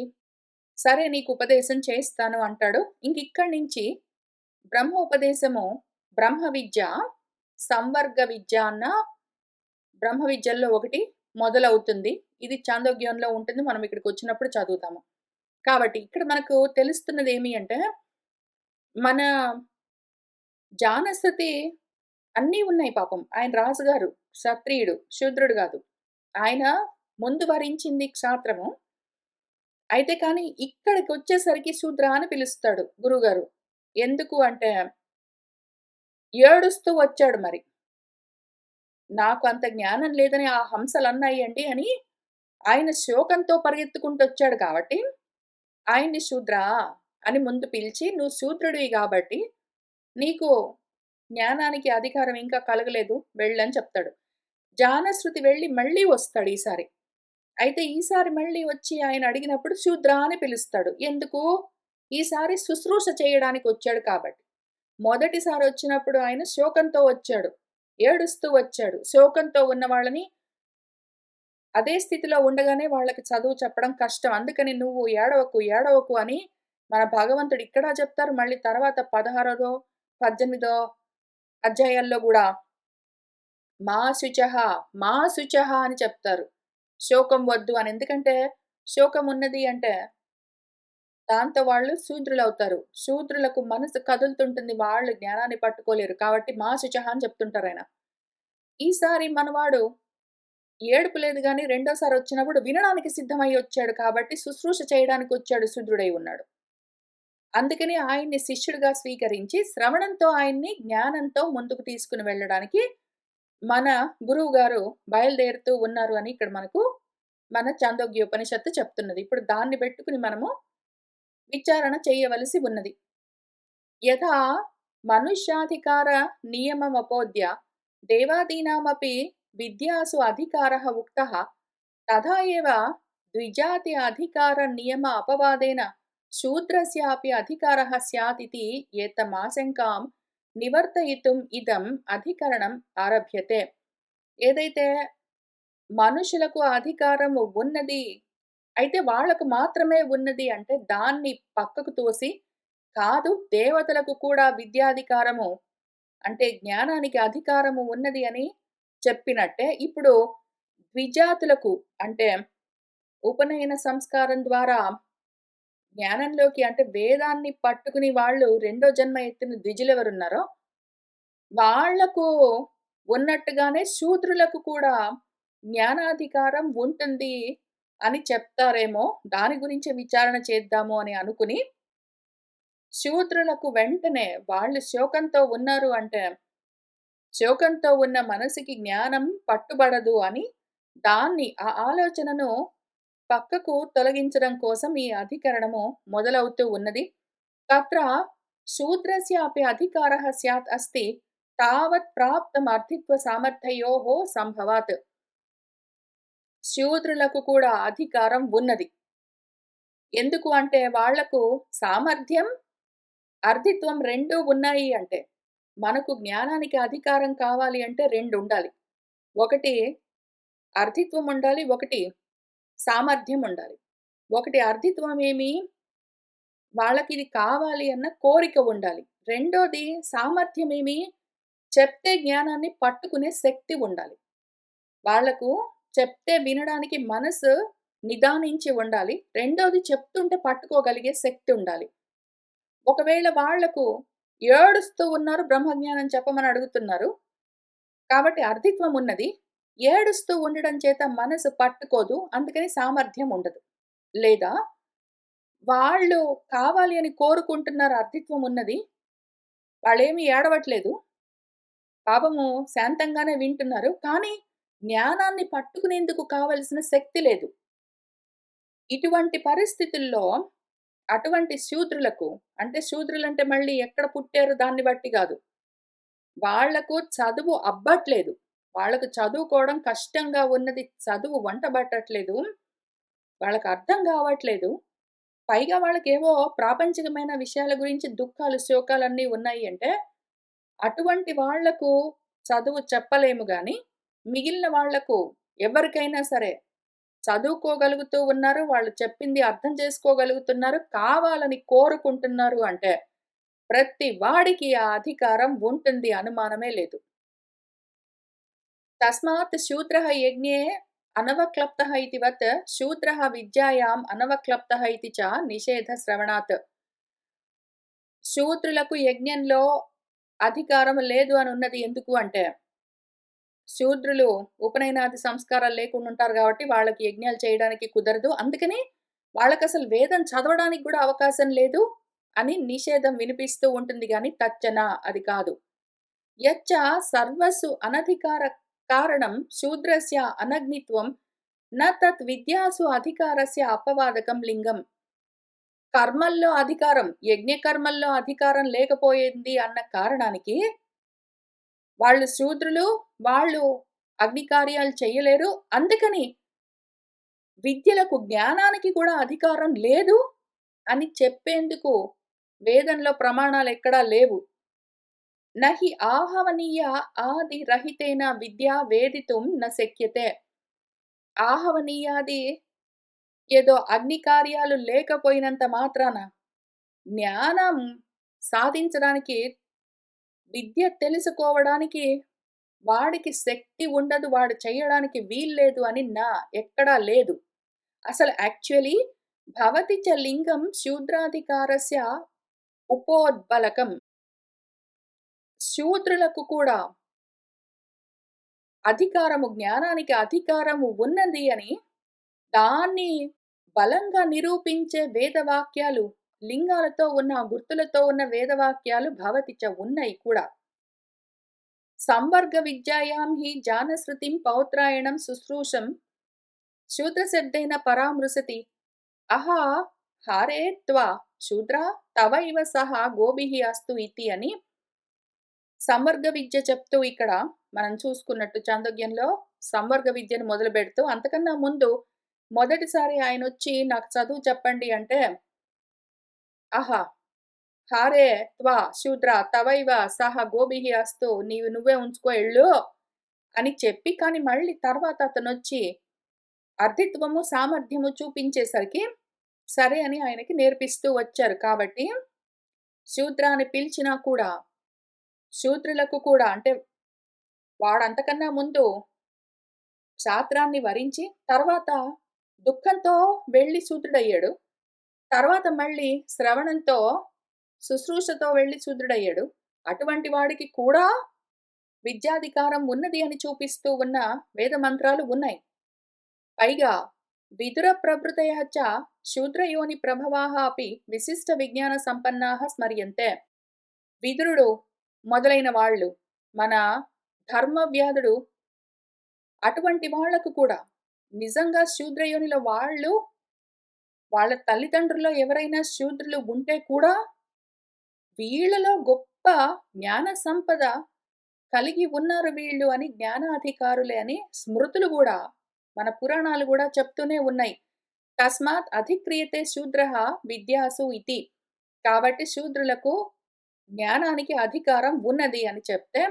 సరే నీకు ఉపదేశం చేస్తాను అంటాడు. ఇంకిక్కడి నుంచి బ్రహ్మోపదేశము, బ్రహ్మ విద్య, సంవర్గ విద్య అన్న బ్రహ్మ విద్యల్లో ఒకటి మొదలవుతుంది. ఇది చాందోగ్యంలో ఉంటుంది. మనం ఇక్కడికొచ్చినప్పుడు చదువుతాము. కాబట్టి ఇక్కడ మనకు తెలుస్తున్నదేమి అంటే, మన జానశ్రుతి అన్నీ ఉన్నాయి పాపం. ఆయన రాజుగారు, క్షత్రియుడు, శూద్రుడు గాదు. ఆయన ముందు వరించింది క్షాత్రము. అయితే కానీ ఇక్కడికొచ్చేసరికి శూద్ర అని పిలుస్తాడు గురువుగారు. ఎందుకు అంటే, ఏడుస్తూ వచ్చాడు మరి. నాకు అంత జ్ఞానం లేదని ఆ హంసలన్నాయండి అని ఆయన శోకంతో పరిగెత్తుకుంటొచ్చాడు కాబట్టి, ఆయన్ని శూద్రా అని ముందు పిలిచి, "నువ్వు శూద్రుడివి గాబట్టి, నీకు జ్ఞానానికి అధికారం ఇంకా కలగలేదు వెళ్ళని" చెప్తాడు. జానశ్రుతి వెళ్ళి మళ్ళీ వస్తాడు ఈసారి. అయితే ఈసారి మళ్ళీ వచ్చి ఆయన అడిగినప్పుడు శూద్రా అని పిలుస్తాడు. ఎందుకు? ఈసారి శుశ్రూష చేయడానికొచ్చాడు కాబట్టి. మొదటిసారొచ్చినప్పుడు ఆయన శోకంతో వచ్చాడు. ఏడుస్తూ వచ్చాడు. శోకంతో ఉన్న వాళ్ళని అదే స్థితిలో ఉండగానే వాళ్ళకి చదువు చెప్పడం కష్టం. అందుకని "నువ్వు ఏడవకు, ఏడవకు" అని మన భగవంతుడు ఇక్కడ చెప్తారు. మళ్ళీ తర్వాత 16 18 అధ్యాయాల్లో గూడా "మా శుచః, మా శుచః" అని చెప్తారు. శోకం వద్దు అని. ఎందుకంటే శోకం ఉన్నది అంటే దాంతో వాళ్ళు శూద్రులవుతారు. శూద్రులకు మనసు కదులుతుంటుంది. వాళ్ళు జ్ఞానాన్ని పట్టుకోలేరు. కాబట్టి "మా శుచః" అని చెప్తుంటారాయన. ఈసారి మనవాడు ఏడుపు లేదు గానీ రెండోసారొచ్చినప్పుడు వినడానికి సిద్ధమై వచ్చాడు కాబట్టి శుశ్రూష చేయడానికొచ్చాడు శూద్రుడై ఉన్నాడు. అందుకని ఆయన్ని శిష్యుడిగా స్వీకరించి శ్రవణంతో ఆయన్ని జ్ఞానంతో ముందుకు తీసుకొని వెళ్ళడానికి మన గురువుగారు బయలుదేరుతూ ఉన్నారు అని ఇక్కడ మనకు మన చాందోగ్యోపనిషత్తు చెప్తున్నది. ఇప్పుడు దాన్ని పెట్టుకుని మనము విచారణ చేయవలసి ఉన్నది. యథా మనుష్యాధికార నియమమపోద్య దేవాదీనామపి విద్యాసు అధికారः ఉక్తः తథా ఏవ ద్విజాతి అధికార నియమ అపవాదేన శూద్రస్యాపి అధికారः స్యాత్ ఇతి ఏతమాశంకాం నివర్తయితుం ఇదం అధికరణం ఆరభ్యతే. ఏదైతే మనుషులకు అధికారం ఉన్నది, అయితే వాళ్ళకు మాత్రమే ఉన్నది అంటే దాన్ని పక్కకు తోసి, కాదు దేవతలకు కూడా విద్యాధికారము అంటే జ్ఞానానికి అధికారము ఉన్నది అని చెప్పినట్టే, ఇప్పుడు ద్విజాతులకు అంటే ఉపనయన సంస్కారం ద్వారా జ్ఞానంలోకి అంటే వేదాన్ని పట్టుకుని వాళ్ళు రెండో జన్మ ఎత్తిన ద్విజులెవరున్నారో, వాళ్లకు ఉన్నట్టుగానే శూద్రులకు కూడా జ్ఞానాధికారం ఉంటుంది అని చెప్తారేమో, దాని గురించే విచారణ చేద్దాము అని అనుకుని, శూద్రులకు వెంటనే వాళ్ళు శోకంతో ఉన్నారు అంటే, శోకంతో ఉన్న మనసుకి జ్ఞానం పట్టుబడదు అని, దాన్ని ఆ ఆలోచనను పక్కకు తొలగించడం కోసం ఈ అధికరణము మొదలవుతూ ఉన్నది. తత్ర శూద్రస్యాపి అధికారः స్యాత్ అస్తి తావత్ ప్రాప్తం అర్థిత్వ సామర్థ్యయోః సంభవాత్. శూద్రులకు కూడా అధికారం ఉన్నది. ఎందుకు అంటే వాళ్లకు సామర్థ్యం, అర్థిత్వం 2 ఉన్నాయి అంటే. మనకు జ్ఞానానికి అధికారం కావాలి అంటే 2 ఉండాలి. ఒకటి అర్థిత్వం ఉండాలి. ఒకటి సామర్థ్యం ఉండాలి. ఒకటి అర్థిత్వం ఏమి? వాళ్ళకిది కావాలి అన్న కోరిక ఉండాలి. రెండోది సామర్థ్యమేమి? చెప్తే జ్ఞానాన్ని పట్టుకునే శక్తి ఉండాలి. వాళ్లకు చెప్తే వినడానికి మనసు నిదానించి ఉండాలి. రెండోది చెప్తుంటే పట్టుకోగలిగే శక్తి ఉండాలి. ఒకవేళ వాళ్లకు ఏడుస్తూ ఉన్నారు, బ్రహ్మజ్ఞానం చెప్పమని అడుగుతున్నారు. కాబట్టి అర్థిత్వం ఉన్నది. ఏడుస్తూ ఉండడం చేత మనసు పట్టుకోదు. అందుకని సామర్థ్యం ఉండదు. లేదా వాళ్ళు కావాలి అని కోరుకుంటున్నారు, అర్థిత్వం ఉన్నది. వాళ్ళేమి ఏడవట్లేదు. పాపము శాంతంగానే వింటున్నారు. కానీ జ్ఞానాన్ని పట్టుకునేందుకు కావలసిన శక్తి లేదు. ఇటువంటి పరిస్థితుల్లో అటువంటి శూద్రులకు, అంటే శూద్రులంటే మళ్ళీ ఎక్కడ పుట్టారు దాన్ని బట్టి గాదు. వాళ్లకు చదువు అబ్బట్లేదు. వాళ్ళకు చదువుకోవడం కష్టంగా ఉన్నది. చదువు వంట బట్టట్లేదు. వాళ్ళకి అర్థం కావట్లేదు. పైగా వాళ్ళకేవో ప్రాపంచికమైన విషయాల గురించి దుఃఖాలు, శోకాలన్నీ ఉన్నాయి అంటే, అటువంటి వాళ్లకు చదువు చెప్పలేము గాని, మిగిలిన వాళ్లకు ఎవరికైనా సరే చదువుకోగలుగుతూ ఉన్నారు. వాళ్ళు చెప్పింది అర్థం చేసుకోగలుగుతున్నారు. కావాలని కోరుకుంటున్నారు అంటే, ప్రతి వాడికి ఆ అధికారం ఉంటుంది, అనుమానమే లేదు. తస్మాత్ శూద్రః యజ్ఞే అనవక్లప్తః ఇతివత్ శూద్రః విద్యాయాం అనవక్లప్తః ఇతి చ నిషేధ శ్రవణాత్. శూద్రులకు యజ్ఞంలో అధికారం లేదు అని ఉన్నది ఎందుకు అంటే, శూద్రులు ఉపనయనాది సంస్కారాలు లేకుండా ఉంటారు కాబట్టి వాళ్ళకి యజ్ఞాలు చేయడానికి కుదరదు. అందుకని వాళ్ళకసలు వేదం చదవడానికి కూడా అవకాశం లేదు అని నిషేధం వినిపిస్తూ ఉంటుంది గాని తచ్చన అది కాదు. యచ్చ సర్వస్సు అనధికార కారణం శూద్రస్య అనగ్నిత్వం న తత్ విద్యాసు అధికారస్య అపవాదకం లింగం. కర్మల్లో అధికారం, యజ్ఞ కర్మల్లో అధికారం లేకపోయింది అన్న కారణానికి వాళ్ళు శూద్రులు, వాళ్ళు అగ్ని కార్యాలు చెయ్యలేరు. అందుకని విద్యలకు, జ్ఞానానికి కూడా అధికారం లేదు అని చెప్పేందుకు వేదంలో ప్రమాణాలు ఎక్కడా లేవు. నహి ఆహవనీయ ఆది రహితేన విద్యా వేదితుం న శక్యతే. ఆహవనీయాది ఏదో అగ్ని కార్యాలు లేకపోయినంత మాత్రాన జ్ఞానం సాధించడానికి, విద్య తెలుసుకోవడానికి వాడికి శక్తి ఉండదు, వాడు చేయడానికి వీల్లేదు అని ఎక్కడా లేదు. అసలు యాక్చువల్లీ భవతి చ లింగం శూద్రాధికారస్య ఉపోద్బలకం. శూద్రులకు కూడా అధికారము, జ్ఞానానికి అధికారము ఉన్నది అని దాన్ని బలంగా నిరూపించే వేదవాక్యాలు, లింగాలతో ఉన్న, గుర్తులతో ఉన్న వేదవాక్యాలు భవతిచ ఉన్నాయి కూడా. సంవర్గ విద్యాయాం హి జానశ్రుతిం పౌత్రాయణం శుశ్రూషం శూద్రశబ్దేన పరామృశతి. అహా హారే త్వా శూద్ర తవ ఇవ సహ గోభిః అస్తు ఇతి అని సంవర్గ విద్య చెప్తూ ఇక్కడ మనం చూసుకున్నట్టు చాందోగ్యంలో సంవర్గ విద్యను మొదలు పెడుతూ, అంతకన్నా ముందు మొదటిసారి ఆయన వచ్చి నాకు చదువు చెప్పండి అంటే, అహా హారే త్వా శూద్ర తవైవ సహ గోభిః అస్తు, నువ్వే ఉంచుకో ఎళ్ళు అని చెప్పి, కానీ మళ్ళీ తర్వాత అతను వచ్చి అర్థిత్వము, సామర్థ్యము చూపించేసరికి సరే అని ఆయనకి నేర్పిస్తూ వచ్చారు. కాబట్టి శూద్ర అని పిలిచినా కూడా శూద్రులకు కూడా, అంటే వాడంతకన్నా ముందు క్షాత్రాన్ని వరించి తర్వాత దుఃఖంతో వెళ్లి శూద్రుడయ్యాడు. తర్వాత మళ్ళీ శ్రవణంతో, శుశ్రూషతో వెళ్లి శూద్రుడయ్యాడు. అటువంటి వాడికి కూడా విద్యాధికారం ఉన్నది అని చూపిస్తూ ఉన్న వేద మంత్రాలు ఉన్నాయి. పైగా విదురप्रभृतयः च శూద్రయోనిప్రభవాः अपि విశిష్టవిజ్ఞానసంపన్నాः స్మర్యంతే. విదురుడు మొదలైన వాళ్ళు, మన ధర్మవ్యాధుడు, అటువంటి వాళ్ళకు కూడా నిజంగా శూద్రయోనిలో వాళ్ళు, వాళ్ళ తల్లిదండ్రుల్లో ఎవరైనా శూద్రులు ఉంటే కూడా వీళ్ళలో గొప్ప జ్ఞాన సంపద కలిగి ఉన్నారు వీళ్ళు అని, జ్ఞానాధికారులే అని స్మృతులు గూడా, మన పురాణాలు గూడా చెప్తూనే ఉన్నాయి. తస్మాత్ అధిక్రియతే శూద్రః విద్యాసు ఇతి. కాబట్టి శూద్రులకు జ్ఞానానికి అధికారం ఉన్నది అని చెప్తే,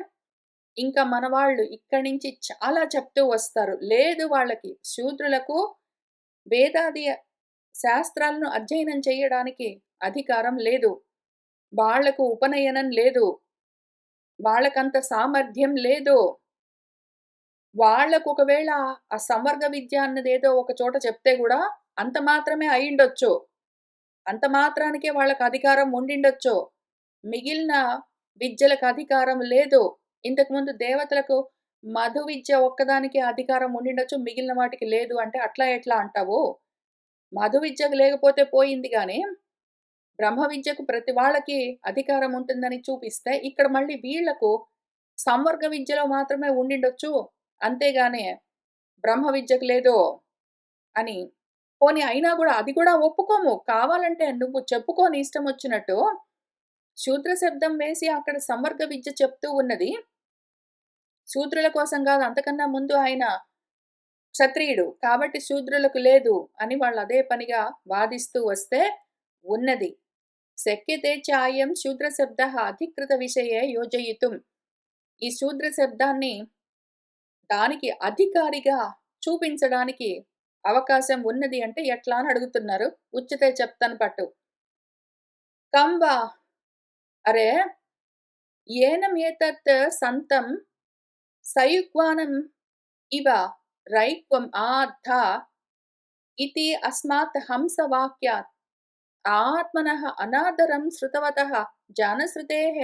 ఇంకా మనవాళ్ళు ఇక్కడి నుంచి చాలా చెప్తూ వస్తారు. లేదు, వాళ్ళకి శూద్రులకు వేదాది శాస్త్రాలను అధ్యయనం చేయడానికి అధికారం లేదు. వాళ్లకు ఉపనయనం లేదు. వాళ్ళకంత సామర్థ్యం లేదు. వాళ్ళకు ఒకవేళ ఆ సంవర్గ విద్య అన్నదేదో ఒక చోట చెప్తే గూడా అంత మాత్రమే అయ్యుండొచ్చు. అంత మాత్రానికే వాళ్ళకి అధికారం ఉండిండొచ్చు. మిగిలిన విద్యలకు అధికారం లేదు. ఇంతకుముందు దేవతలకు మధు విద్య ఒక్కదానికే అధికారం ఉండిండొచ్చు. మిగిలిన వాటికి లేదు అంటే అట్లా ఎట్లా అంటావు? మధు విద్యకు లేకపోతే పోయింది గానీ, బ్రహ్మ విద్యకు ప్రతి వాళ్ళకి అధికారం ఉంటుందని చూపిస్తే, ఇక్కడ మళ్ళీ వీళ్లకు సంవర్గ విద్యలో మాత్రమే ఉండిండొచ్చు. అంతేగాని బ్రహ్మ విద్యకు లేదు అని. పోనీ అయినా గూడా అది కూడా ఒప్పుకోము. కావాలంటే నువ్వు చెప్పుకోని ఇష్టం వచ్చినట్టు. శూద్ర శబ్దం వేసి అక్కడ సంవర్గ విద్య చెప్తూ ఉన్నది శూద్రుల కోసం గాదు. అంతకన్నా ముందు ఆయన క్షత్రియుడు. కాబట్టి శూద్రులకు లేదు అని వాళ్ళు అదే పనిగా వాదిస్తూ వస్తే ఉన్నది. శక్యతే చాయం శూద్ర శబ్దః అధికృత విషయే యోజయితుం. ఈ శూద్ర శబ్దాన్ని దానికి అధికారిగా చూపించడానికి అవకాశం ఉన్నది అంటే ఎట్లా అని అడుగుతున్నారు. ఉచితే చెప్తాను పట్టు. కంవా అరే ఏనం ఏతత్ సంతం సయుగ్వానం ఇవ రైక్వం ఆర్థ ఇతి అస్మాత్ హంసవాక్యాత్ ఆత్మనః అనాదరం శృతవతః జానశ్రుతేః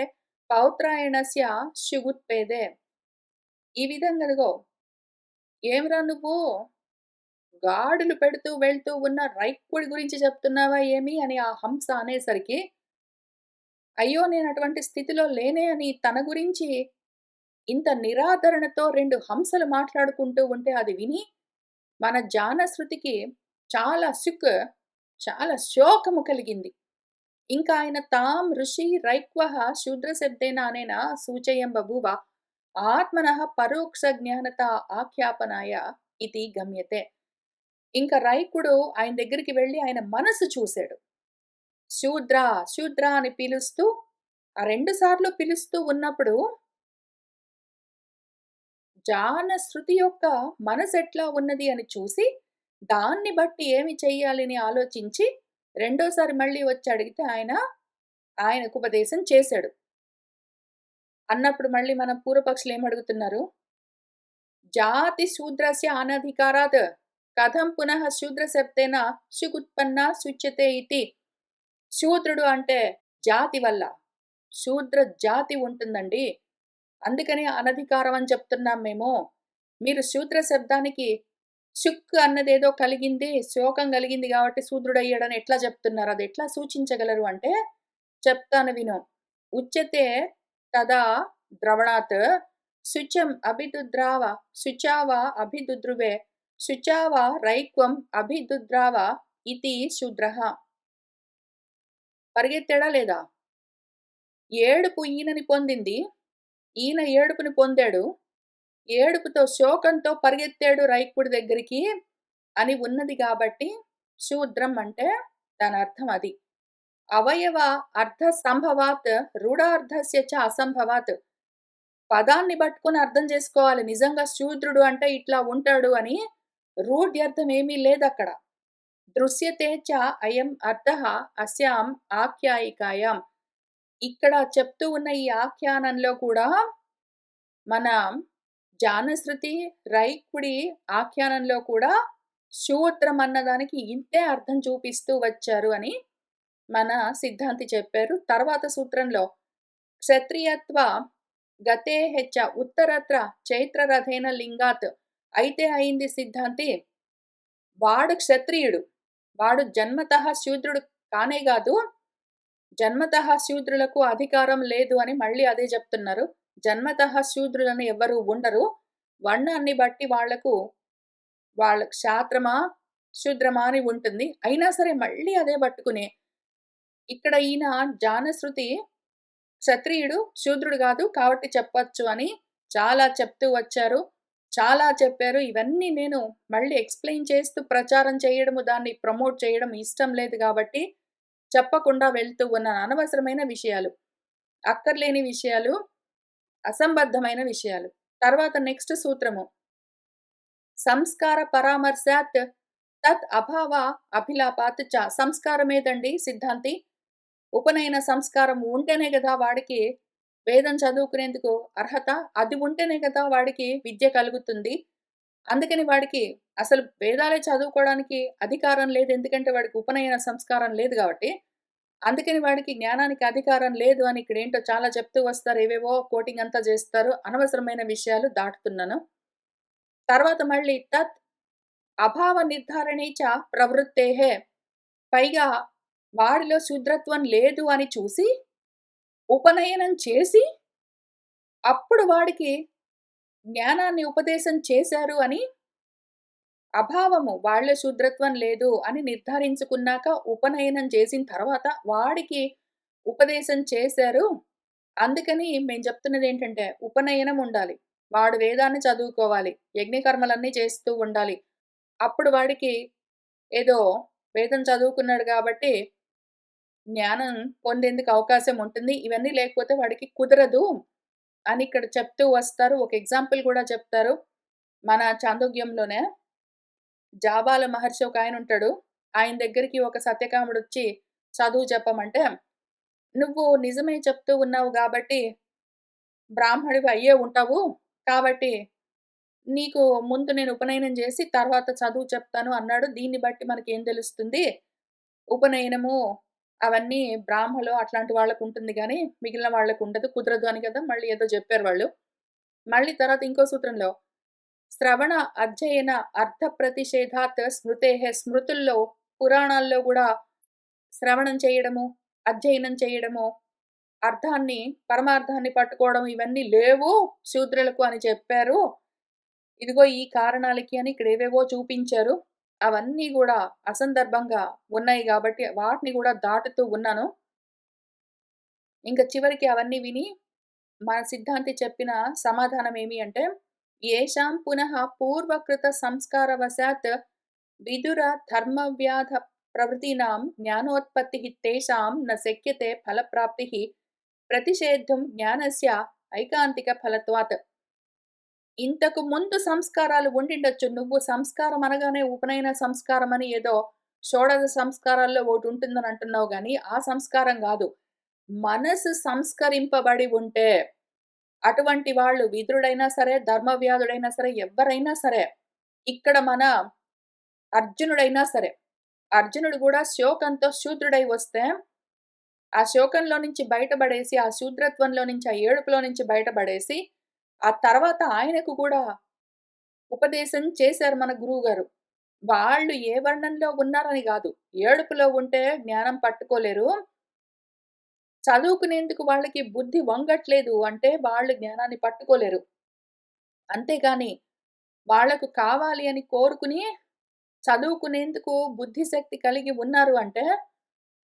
పౌత్రాయణస్య శుగుత్పేదే. ఈ విధంగా ఏమిరా నువ్వు గాడులు పెడుతూ వెళ్తూ ఉన్న రైక్కుడి గురించి చెప్తున్నావా ఏమి అని ఆ హంస అనేసరికి, అయ్యో నేను అటువంటి స్థితిలో లేనే అని తన గురించి ఇంత నిరాదరణతో 2 హంసలు మాట్లాడుకుంటూ ఉంటే అది విని మన జానశ్రుతికి చాలా శోకము కలిగింది. ఇంకా ఆయన తాం ఋషి రైక్వః శూద్ర శబ్దేన అనేన సూచయం బభూవ ఆత్మనః పరోక్ష జ్ఞానత ఆఖ్యాపనాయ ఇది గమ్యతే. ఇంకా రైకుడు ఆయన దగ్గరికి వెళ్ళి ఆయన మనసు చూశాడు. శూద్ర శూద్ర అని పిలుస్తూ ఆ 2 సార్లు పిలుస్తూ ఉన్నప్పుడు జానశ్రుతి యొక్క మనసు ఎట్లా ఉన్నది అని చూసి, దాన్ని బట్టి ఏమి చెయ్యాలని ఆలోచించి రెండోసారి మళ్ళీ వచ్చి అడిగితే ఆయనకు ఉపదేశం చేశాడు. అన్నప్పుడు మళ్ళీ మన పూర్వపక్షులు ఏమడుగుతున్నారు? జాతి శూద్రస్య అనధికారాత్ కథం పునః శూద్ర శబ్దేన శుగుత్పన్న శుచ్యతే ఇతి. శూద్రుడు అంటే జాతి వల్ల శూద్ర జాతి ఉంటుందండి, అందుకని అనధికారం అని చెప్తున్నాం మేము. మీరు శూద్ర శబ్దానికి శుక్ అన్నదేదో కలిగింది, శోకం కలిగింది కాబట్టి శూద్రుడయ్యాడని ఎట్లా చెప్తున్నారు? అది ఎట్లా సూచించగలరు అంటే చెప్తాను విను. ఉచ్యతే తదా ద్రవణాత్ శుచం అభిదుద్రావ శుచావ అభిదుద్రువే శుచావ రైక్వం అభిదుద్రావ ఇతి శూద్రః. పరిగెత్తాడా లేదా? ఏడుపు ఈయనని పొందింది, ఈయన ఏడుపుని పొందాడు. ఏడుపుతో శోకంతో పరిగెత్తాడు రైకుడి దగ్గరికి అని ఉన్నది కాబట్టి శూద్రం అంటే దాని అర్థం అది. అవయవ అర్థ సంభవాత్ రూఢార్థస్య చ అసంభవాత్. పదాన్ని పట్టుకొని అర్థం చేసుకోవాలి. నిజంగా శూద్రుడు అంటే ఇట్లా ఉంటాడు అని రూఢ్యర్థం ఏమీ లేదక్కడ. దృశ్యతే చ అయం అర్థః అస్యాం ఆఖ్యాయికాయాం. ఇక్కడ చెప్తూ ఉన్న ఈ ఆఖ్యానంలో కూడా మన జానశ్రుతి రైకుడి ఆఖ్యానంలో కూడా శూద్రం అన్నదానికి ఇంతే అర్థం చూపిస్తూ వచ్చారు అని మన సిద్ధాంతి చెప్పారు. తర్వాత సూత్రంలో క్షత్రియత్వ గతే హెచ్చ ఉత్తరత్ర చైత్రరథేన లింగాత్. అయితే అయింది సిద్ధాంతి, వాడు క్షత్రియుడు. వాడు జన్మతః శూద్రుడు కానే గాదు. జన్మతః శూద్రులకు అధికారం లేదు అని మళ్ళీ అదే జెప్తున్నారు. జన్మతః శూద్రులని ఎవ్వరు ఉండరు. వర్ణాన్ని బట్టి వాళ్ళ క్షాత్రమా, శూద్రమా అని ఉంటుంది. అయినా సరే మళ్ళీ అదే పట్టుకుని, ఇక్కడ ఈయన జానశ్రుతి క్షత్రియుడు, శూద్రుడు గాదు కాబట్టి చెప్పొచ్చు అని చాలా చెప్తూ వచ్చారు. చాలా చెప్పారు. ఇవన్నీ నేను మళ్ళీ ఎక్స్‌ప్లెయిన్ చేస్తూ ప్రచారం చేయడము, దాన్ని ప్రమోట్ చేయడం ఇష్టం లేదు గాబట్టి చెప్పకుండా వెళ్తూ ఉన్నాను. అనవసరమైన విషయాలు, అక్కర్లేని విషయాలు, అసంబద్ధమైన విషయాలు. తర్వాత నెక్స్ట్ సూత్రము. సంస్కార పరామర్శాత్ తత్ అభావ అభిలాపాత్ చ. సంస్కారమేదండి సిద్ధాంతి? ఉపనయన సంస్కారం ఉంటేనే గదా వాడికి వేదం చదువుకునేందుకు అర్హత. అది ఉంటేనే కదా వాడికి విద్య కలుగుతుంది. అందుకని వాడికి అసలు వేదాలే చదువుకోవడానికి అధికారం లేదు. ఎందుకంటే వాడికి ఉపనయన సంస్కారం లేదు గాబట్టి. అందుకని వాడికి జ్ఞానానికి అధికారం లేదు అని ఇక్కడేంటో చాలా చెప్తూ వస్తారు. ఏవేవో కోటింగ్ అంతా జేస్తారు. అనవసరమైన విషయాలు దాటుతున్నాను. తర్వాత మళ్ళీ తత్ అభావ నిర్ధారణే చ ప్రవృత్తేః. పైగా వాడిలో శూద్రత్వం లేదు అని చూసి, ఉపనయనం చేసి, అప్పుడు వాడికి జ్ఞానాన్ని ఉపదేశం చేశారు అని, అభావము వాళ్ళలో శూద్రత్వం లేదు అని నిర్ధారించుకున్నాక ఉపనయనం చేసిన తర్వాత వాడికి ఉపదేశం చేశారు. అందుకని మేము చెప్తున్నదేంటంటే ఉపనయనం ఉండాలి. వాడు వేదాన్ని చదువుకోవాలి. యజ్ఞకర్మలన్నీ చేస్తూ ఉండాలి. అప్పుడు వాడికి ఏదో వేదం చదువుకున్నాడు కాబట్టి జ్ఞానం పొందేందుకు అవకాశం ఉంటుంది. ఇవన్నీ లేకపోతే వాడికి కుదరదు అని ఇక్కడ చెప్తూ వస్తారు. ఒక ఎగ్జాంపుల్ కూడా చెప్తారు. మన చాందోగ్యంలోనే జాబాల మహర్షి ఒకాయనుంటాడు. ఆయన దగ్గరికి ఒక సత్యకాముడొచ్చి చదువు చెప్పమంటే, "నువ్వు నిజమే చెప్తూ ఉన్నావు గాబట్టి బ్రాహ్మడివి అయ్యే ఉంటావు. కాబట్టి నీకు ముందు నేను ఉపనయనం చేసి తర్వాత చదువు చెప్తాను" అన్నాడు. దీన్ని బట్టి మనకేం తెలుస్తుంది? ఉపనయనము అవన్నీ బ్రాహ్మలో అట్లాంటి వాళ్ళకుంటుంది గానీ, మిగిలిన వాళ్ళకుండదు. కుదరదు అని కదా! మళ్ళీ ఏదో జెప్పారు వాళ్ళు. మళ్ళీ తర్వాత ఇంకో సూత్రంలో శ్రవణ అధ్యయన అర్థ ప్రతిషేధాత్ స్మృతేః. స్మృతుల్లో, పురాణాల్లో గూడా శ్రవణం చేయడము, అధ్యయనం చేయడము, అర్థాన్ని, పరమార్థాన్ని పట్టుకోవడం ఇవన్నీ లేవు శూద్రులకు అని చెప్పారు. ఇదిగో ఈ కారణాలకి అని ఇక్కడ ఏవేవో చూపించారు. అవన్నీ గూడా అసందర్భంగా ఉన్నాయి గాబట్టి వాటిని గూడా దాటుతూ ఉన్నాను. ఇంక చివరికి అవన్నీ విని మన సిద్ధాంతి చెప్పిన సమాధానం ఏమి అంటే, "యేషాం పునః పూర్వకృత సంస్కారవశాత్ విదుర ధర్మవ్యాధ ప్రవృత్తినాం జ్ఞానోత్పత్తిః తేషాం న శక్యతే ఫలప్రాప్తిః ప్రతిషేద్ధుం జ్ఞానస్య ఐకాంతిక ఫలత్వాత్." ఇంతకు ముందు సంస్కారాలు ఉండిండొచ్చు. నువ్వు సంస్కారం అనగానే ఉపనయన సంస్కారం అని ఏదో షోడశ సంస్కారాల్లో ఒకటుంటుందని అంటున్నావు గానీ, ఆ సంస్కారం గాదు. మనసు సంస్కరింపబడి ఉంటే, అటువంటి వాళ్ళు విదురుడైనా సరే, ధర్మవ్యాధుడైనా సరే, ఎవ్వరైనా సరే, ఇక్కడ మన అర్జునుడైనా సరే, అర్జునుడు గూడా శోకంతో శూద్రుడై వస్తే, ఆ శోకంలో నుంచి బయటబడేసి, ఆ శూద్రత్వంలో నుంచి, ఆ ఏడుపులో నుంచి బయటబడేసి, ఆ తర్వాత ఆయనకు గూడా ఉపదేశం చేశారు మన గురువుగారు. వాళ్ళు ఏ వర్ణంలో ఉన్నారని గాదు. ఏడుపులో ఉంటే జ్ఞానం పట్టుకోలేరు. చదువుకునేందుకు వాళ్ళకి బుద్ధి వంగట్లేదు అంటే వాళ్ళు జ్ఞానాన్ని పట్టుకోలేరు. అంతేగాని వాళ్ళకు కావాలి అని కోరుకుని చదువుకునేందుకు బుద్ధిశక్తి కలిగి ఉన్నారు అంటే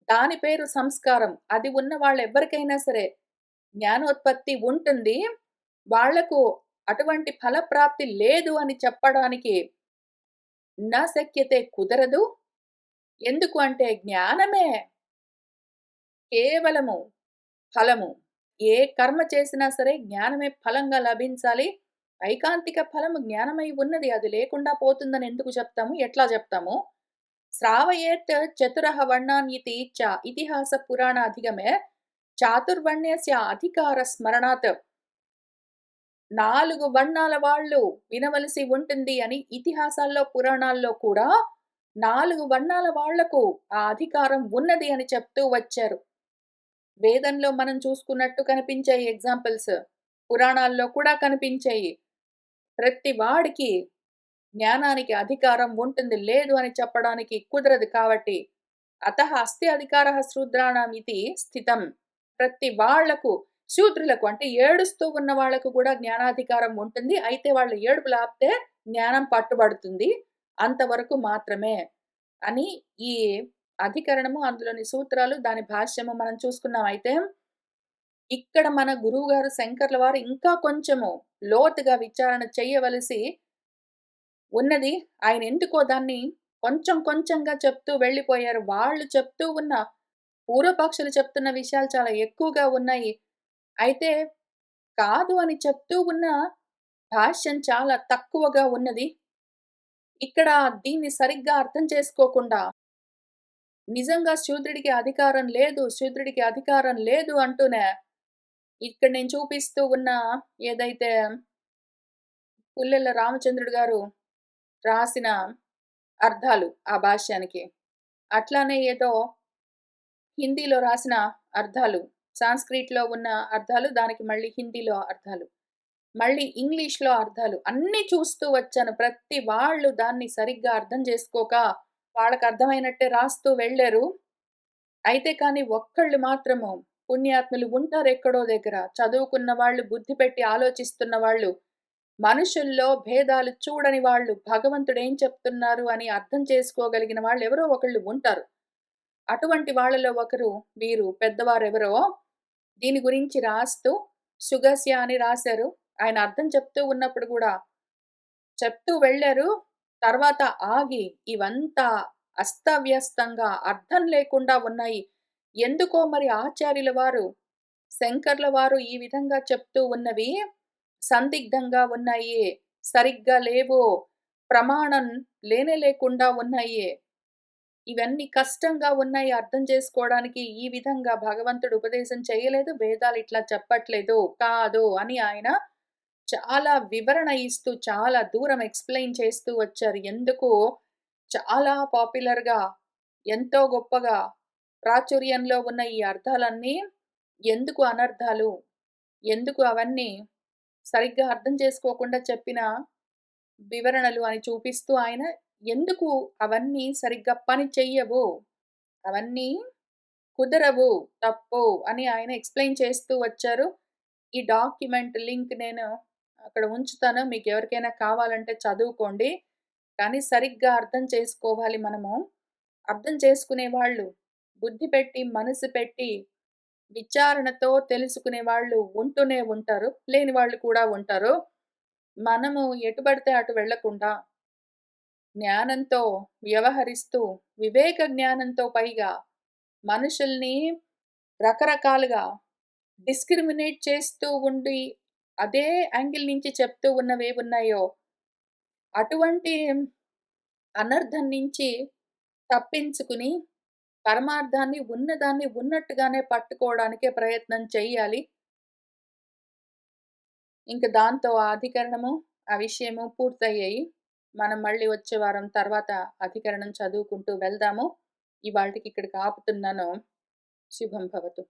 దాని పేరు సంస్కారం. అది ఉన్న వాళ్ళెవ్వరికైనా సరే జ్ఞానోత్పత్తి ఉంటుంది. వాళ్లకు అటువంటి ఫలప్రాప్తి లేదు అని చెప్పడానికి నా శక్యతే కుదరదు. ఎందుకు అంటే జ్ఞానమే కేవలము ఫలము. ఏ కర్మ చేసినా సరే జ్ఞానమే ఫలంగా లభించాలి. ఐకాంతిక ఫలము జ్ఞానమై ఉన్నది. అది లేకుండా పోతుందని ఎందుకు చెప్తాము? ఎట్లా చెప్తాము? శ్రావయేత్ చతురః వర్ణాన్ ఇతి చ ఇతిహాస పురాణాధిగమే చాతుర్వర్ణ్యస్య అధికార స్మరణాత్. 4 వర్ణాల వాళ్ళు వినవలసి ఉంటుంది అని ఇతిహాసాల్లో, పురాణాల్లో కూడా 4 వర్ణాల వాళ్లకు ఆ అధికారం ఉన్నది అని చెప్తూ వచ్చారు. వేదంలో మనం చూసుకున్నట్టు కనిపించాయి ఎగ్జాంపుల్స్. పురాణాల్లో కూడా కనిపించాయి. ప్రతి వాడికి జ్ఞానానికి అధికారం ఉంటుంది. లేదు అని చెప్పడానికి కుదరదు కాబట్టి. అతః అస్తి అధికారः శూద్రాణం ఇతి స్థితం. ప్రతి వాళ్ళకు శూద్రులకు అంటే ఏడుస్తూ ఉన్న వాళ్ళకు కూడా జ్ఞానాధికారం ఉంటుంది. అయితే వాళ్ళ ఏడుపులు ఆపితే జ్ఞానం పట్టుబడుతుంది. అంతవరకు మాత్రమే అని ఈ అధికరణము, అందులోని సూత్రాలు, దాని భాష్యము మనం చూసుకున్నాం. అయితే ఇక్కడ మన గురువుగారు శంకర్ల వారు ఇంకా కొంచెము లోతుగా విచారణ చేయవలసి ఉన్నది. ఆయన ఎందుకో దాన్ని కొంచెం కొంచెంగా చెప్తూ వెళ్ళిపోయారు. వాళ్ళు చెప్తూ ఉన్న పూర్వపక్షులు చెప్తున్న విషయాలు చాలా ఎక్కువగా ఉన్నాయి. అయితే కాదు అని చెప్తూ ఉన్న భాష్యం చాలా తక్కువగా ఉన్నది. ఇక్కడ దీన్ని సరిగ్గా అర్థం చేసుకోకుండా నిజంగా శూద్రుడికి అధికారం లేదు, శూద్రుడికి అధికారం లేదు అంటూనే ఇక్కడ నేను చూపిస్తూ ఉన్న ఏదైతే పుల్లెల రామచంద్రుడు గారు రాసిన అర్థాలు ఆ భాష్యానికి, అట్లానే ఏదో హిందీలో రాసిన అర్థాలు, సాంస్క్రిట్‌లో ఉన్న అర్థాలు, దానికి మళ్ళీ హిందీలో అర్థాలు, మళ్ళీ ఇంగ్లీష్‌లో అర్థాలు అన్నీ చూస్తూ వచ్చాను. ప్రతి వాళ్ళు దాన్ని సరిగ్గా అర్థం చేసుకోక వాళ్ళకర్థమైనట్టే రాస్తూ వెళ్ళారు. అయితే కానీ ఒక్కళ్ళు మాత్రము పుణ్యాత్ములు ఉంటారెక్కడో దగ్గర. చదువుకున్న వాళ్ళు, బుద్ధి పెట్టి ఆలోచిస్తున్న వాళ్ళు, మనుషుల్లో భేదాలు చూడని వాళ్ళు, భగవంతుడేం చెప్తున్నారు అని అర్థం చేసుకోగలిగిన వాళ్ళు ఎవరో ఒకళ్ళు ఉంటారు. అటువంటి వాళ్ళలో ఒకరు వీరు పెద్దవారెవరో దీని గురించి రాస్తూ సుగస్య అని రాశారు. ఆయన అర్థం చెప్తూ ఉన్నప్పుడు గూడా చెప్తూ వెళ్లారు. తర్వాత ఆగి ఇవంతా అస్తవ్యస్తంగా అర్థం లేకుండా ఉన్నాయి. ఎందుకో మరి ఆచార్యుల వారు, శంకర్ల వారు ఈ విధంగా చెప్తూ ఉన్నవి సందిగ్ధంగా ఉన్నాయి. సరిగ్గా లేవు. ప్రమాణం లేనే లేకుండా ఉన్నాయి. ఇవన్నీ కష్టంగా ఉన్నాయి అర్థం చేసుకోవడానికి. ఈ విధంగా భగవంతుడు ఉపదేశం చేయలేదు. వేదాలు ఇట్లా చెప్పట్లేదు. కాదు అని ఆయన చాలా వివరణ ఇస్తూ, చాలా దూరం ఎక్స్‌ప్లెయిన్ చేస్తూ వచ్చారు. ఎందుకు చాలా పాపులర్‌గా, ఎంతో గొప్పగా ప్రాచుర్యంలో ఉన్న ఈ అర్థాలన్నీ ఎందుకు అనర్థాలు? ఎందుకు అవన్నీ సరిగ్గా అర్థం చేసుకోకుండా చెప్పిన వివరణలు అని చూపిస్తూ ఆయన ఎందుకు అవన్నీ సరిగ్గా పని చెయ్యవు? అవన్నీ కుదరవు, తప్పు అని ఆయన ఎక్స్‌ప్లెయిన్ చేస్తూ వచ్చారు. ఈ డాక్యుమెంట్ లింక్ నేను అక్కడ ఉంచుతాను. మీకెవరికైనా కావాలంటే చదువుకోండి. కానీ సరిగ్గా అర్థం చేసుకోవాలి మనము. అర్థం చేసుకునే వాళ్ళు, బుద్ధి పెట్టి, మనసు పెట్టి, విచారణతో తెలుసుకునే వాళ్ళు ఉంటూనే ఉంటారు. లేని వాళ్ళు కూడా ఉంటారు. మనము ఎటు పడితే అటు వెళ్ళకుండా జ్ఞానంతో వ్యవహరిస్తూ, వివేక జ్ఞానంతో పైగా మనుషుల్ని రకరకాలుగా డిస్క్రిమినేట్ చేస్తూ ఉండి, అదే యాంగిల్ నుంచి చెప్తూ ఉన్నవేవున్నాయో, అటువంటి అనర్థం నుంచి తప్పించుకుని, పరమార్థాన్ని ఉన్నదాన్ని ఉన్నట్టుగానే పట్టుకోవడానికే ప్రయత్నం చెయ్యాలి. ఇంక దాంతో ఆ అధికరణము, ఆ విషయము పూర్తయ్యాయి. మనం మళ్ళీ వచ్చే వారం తర్వాత అధికరణం చదువుకుంటూ వెళ్దాము. ఇవాల్టికి ఇక్కడికి ఆపుతున్నాను. శుభం భవతు.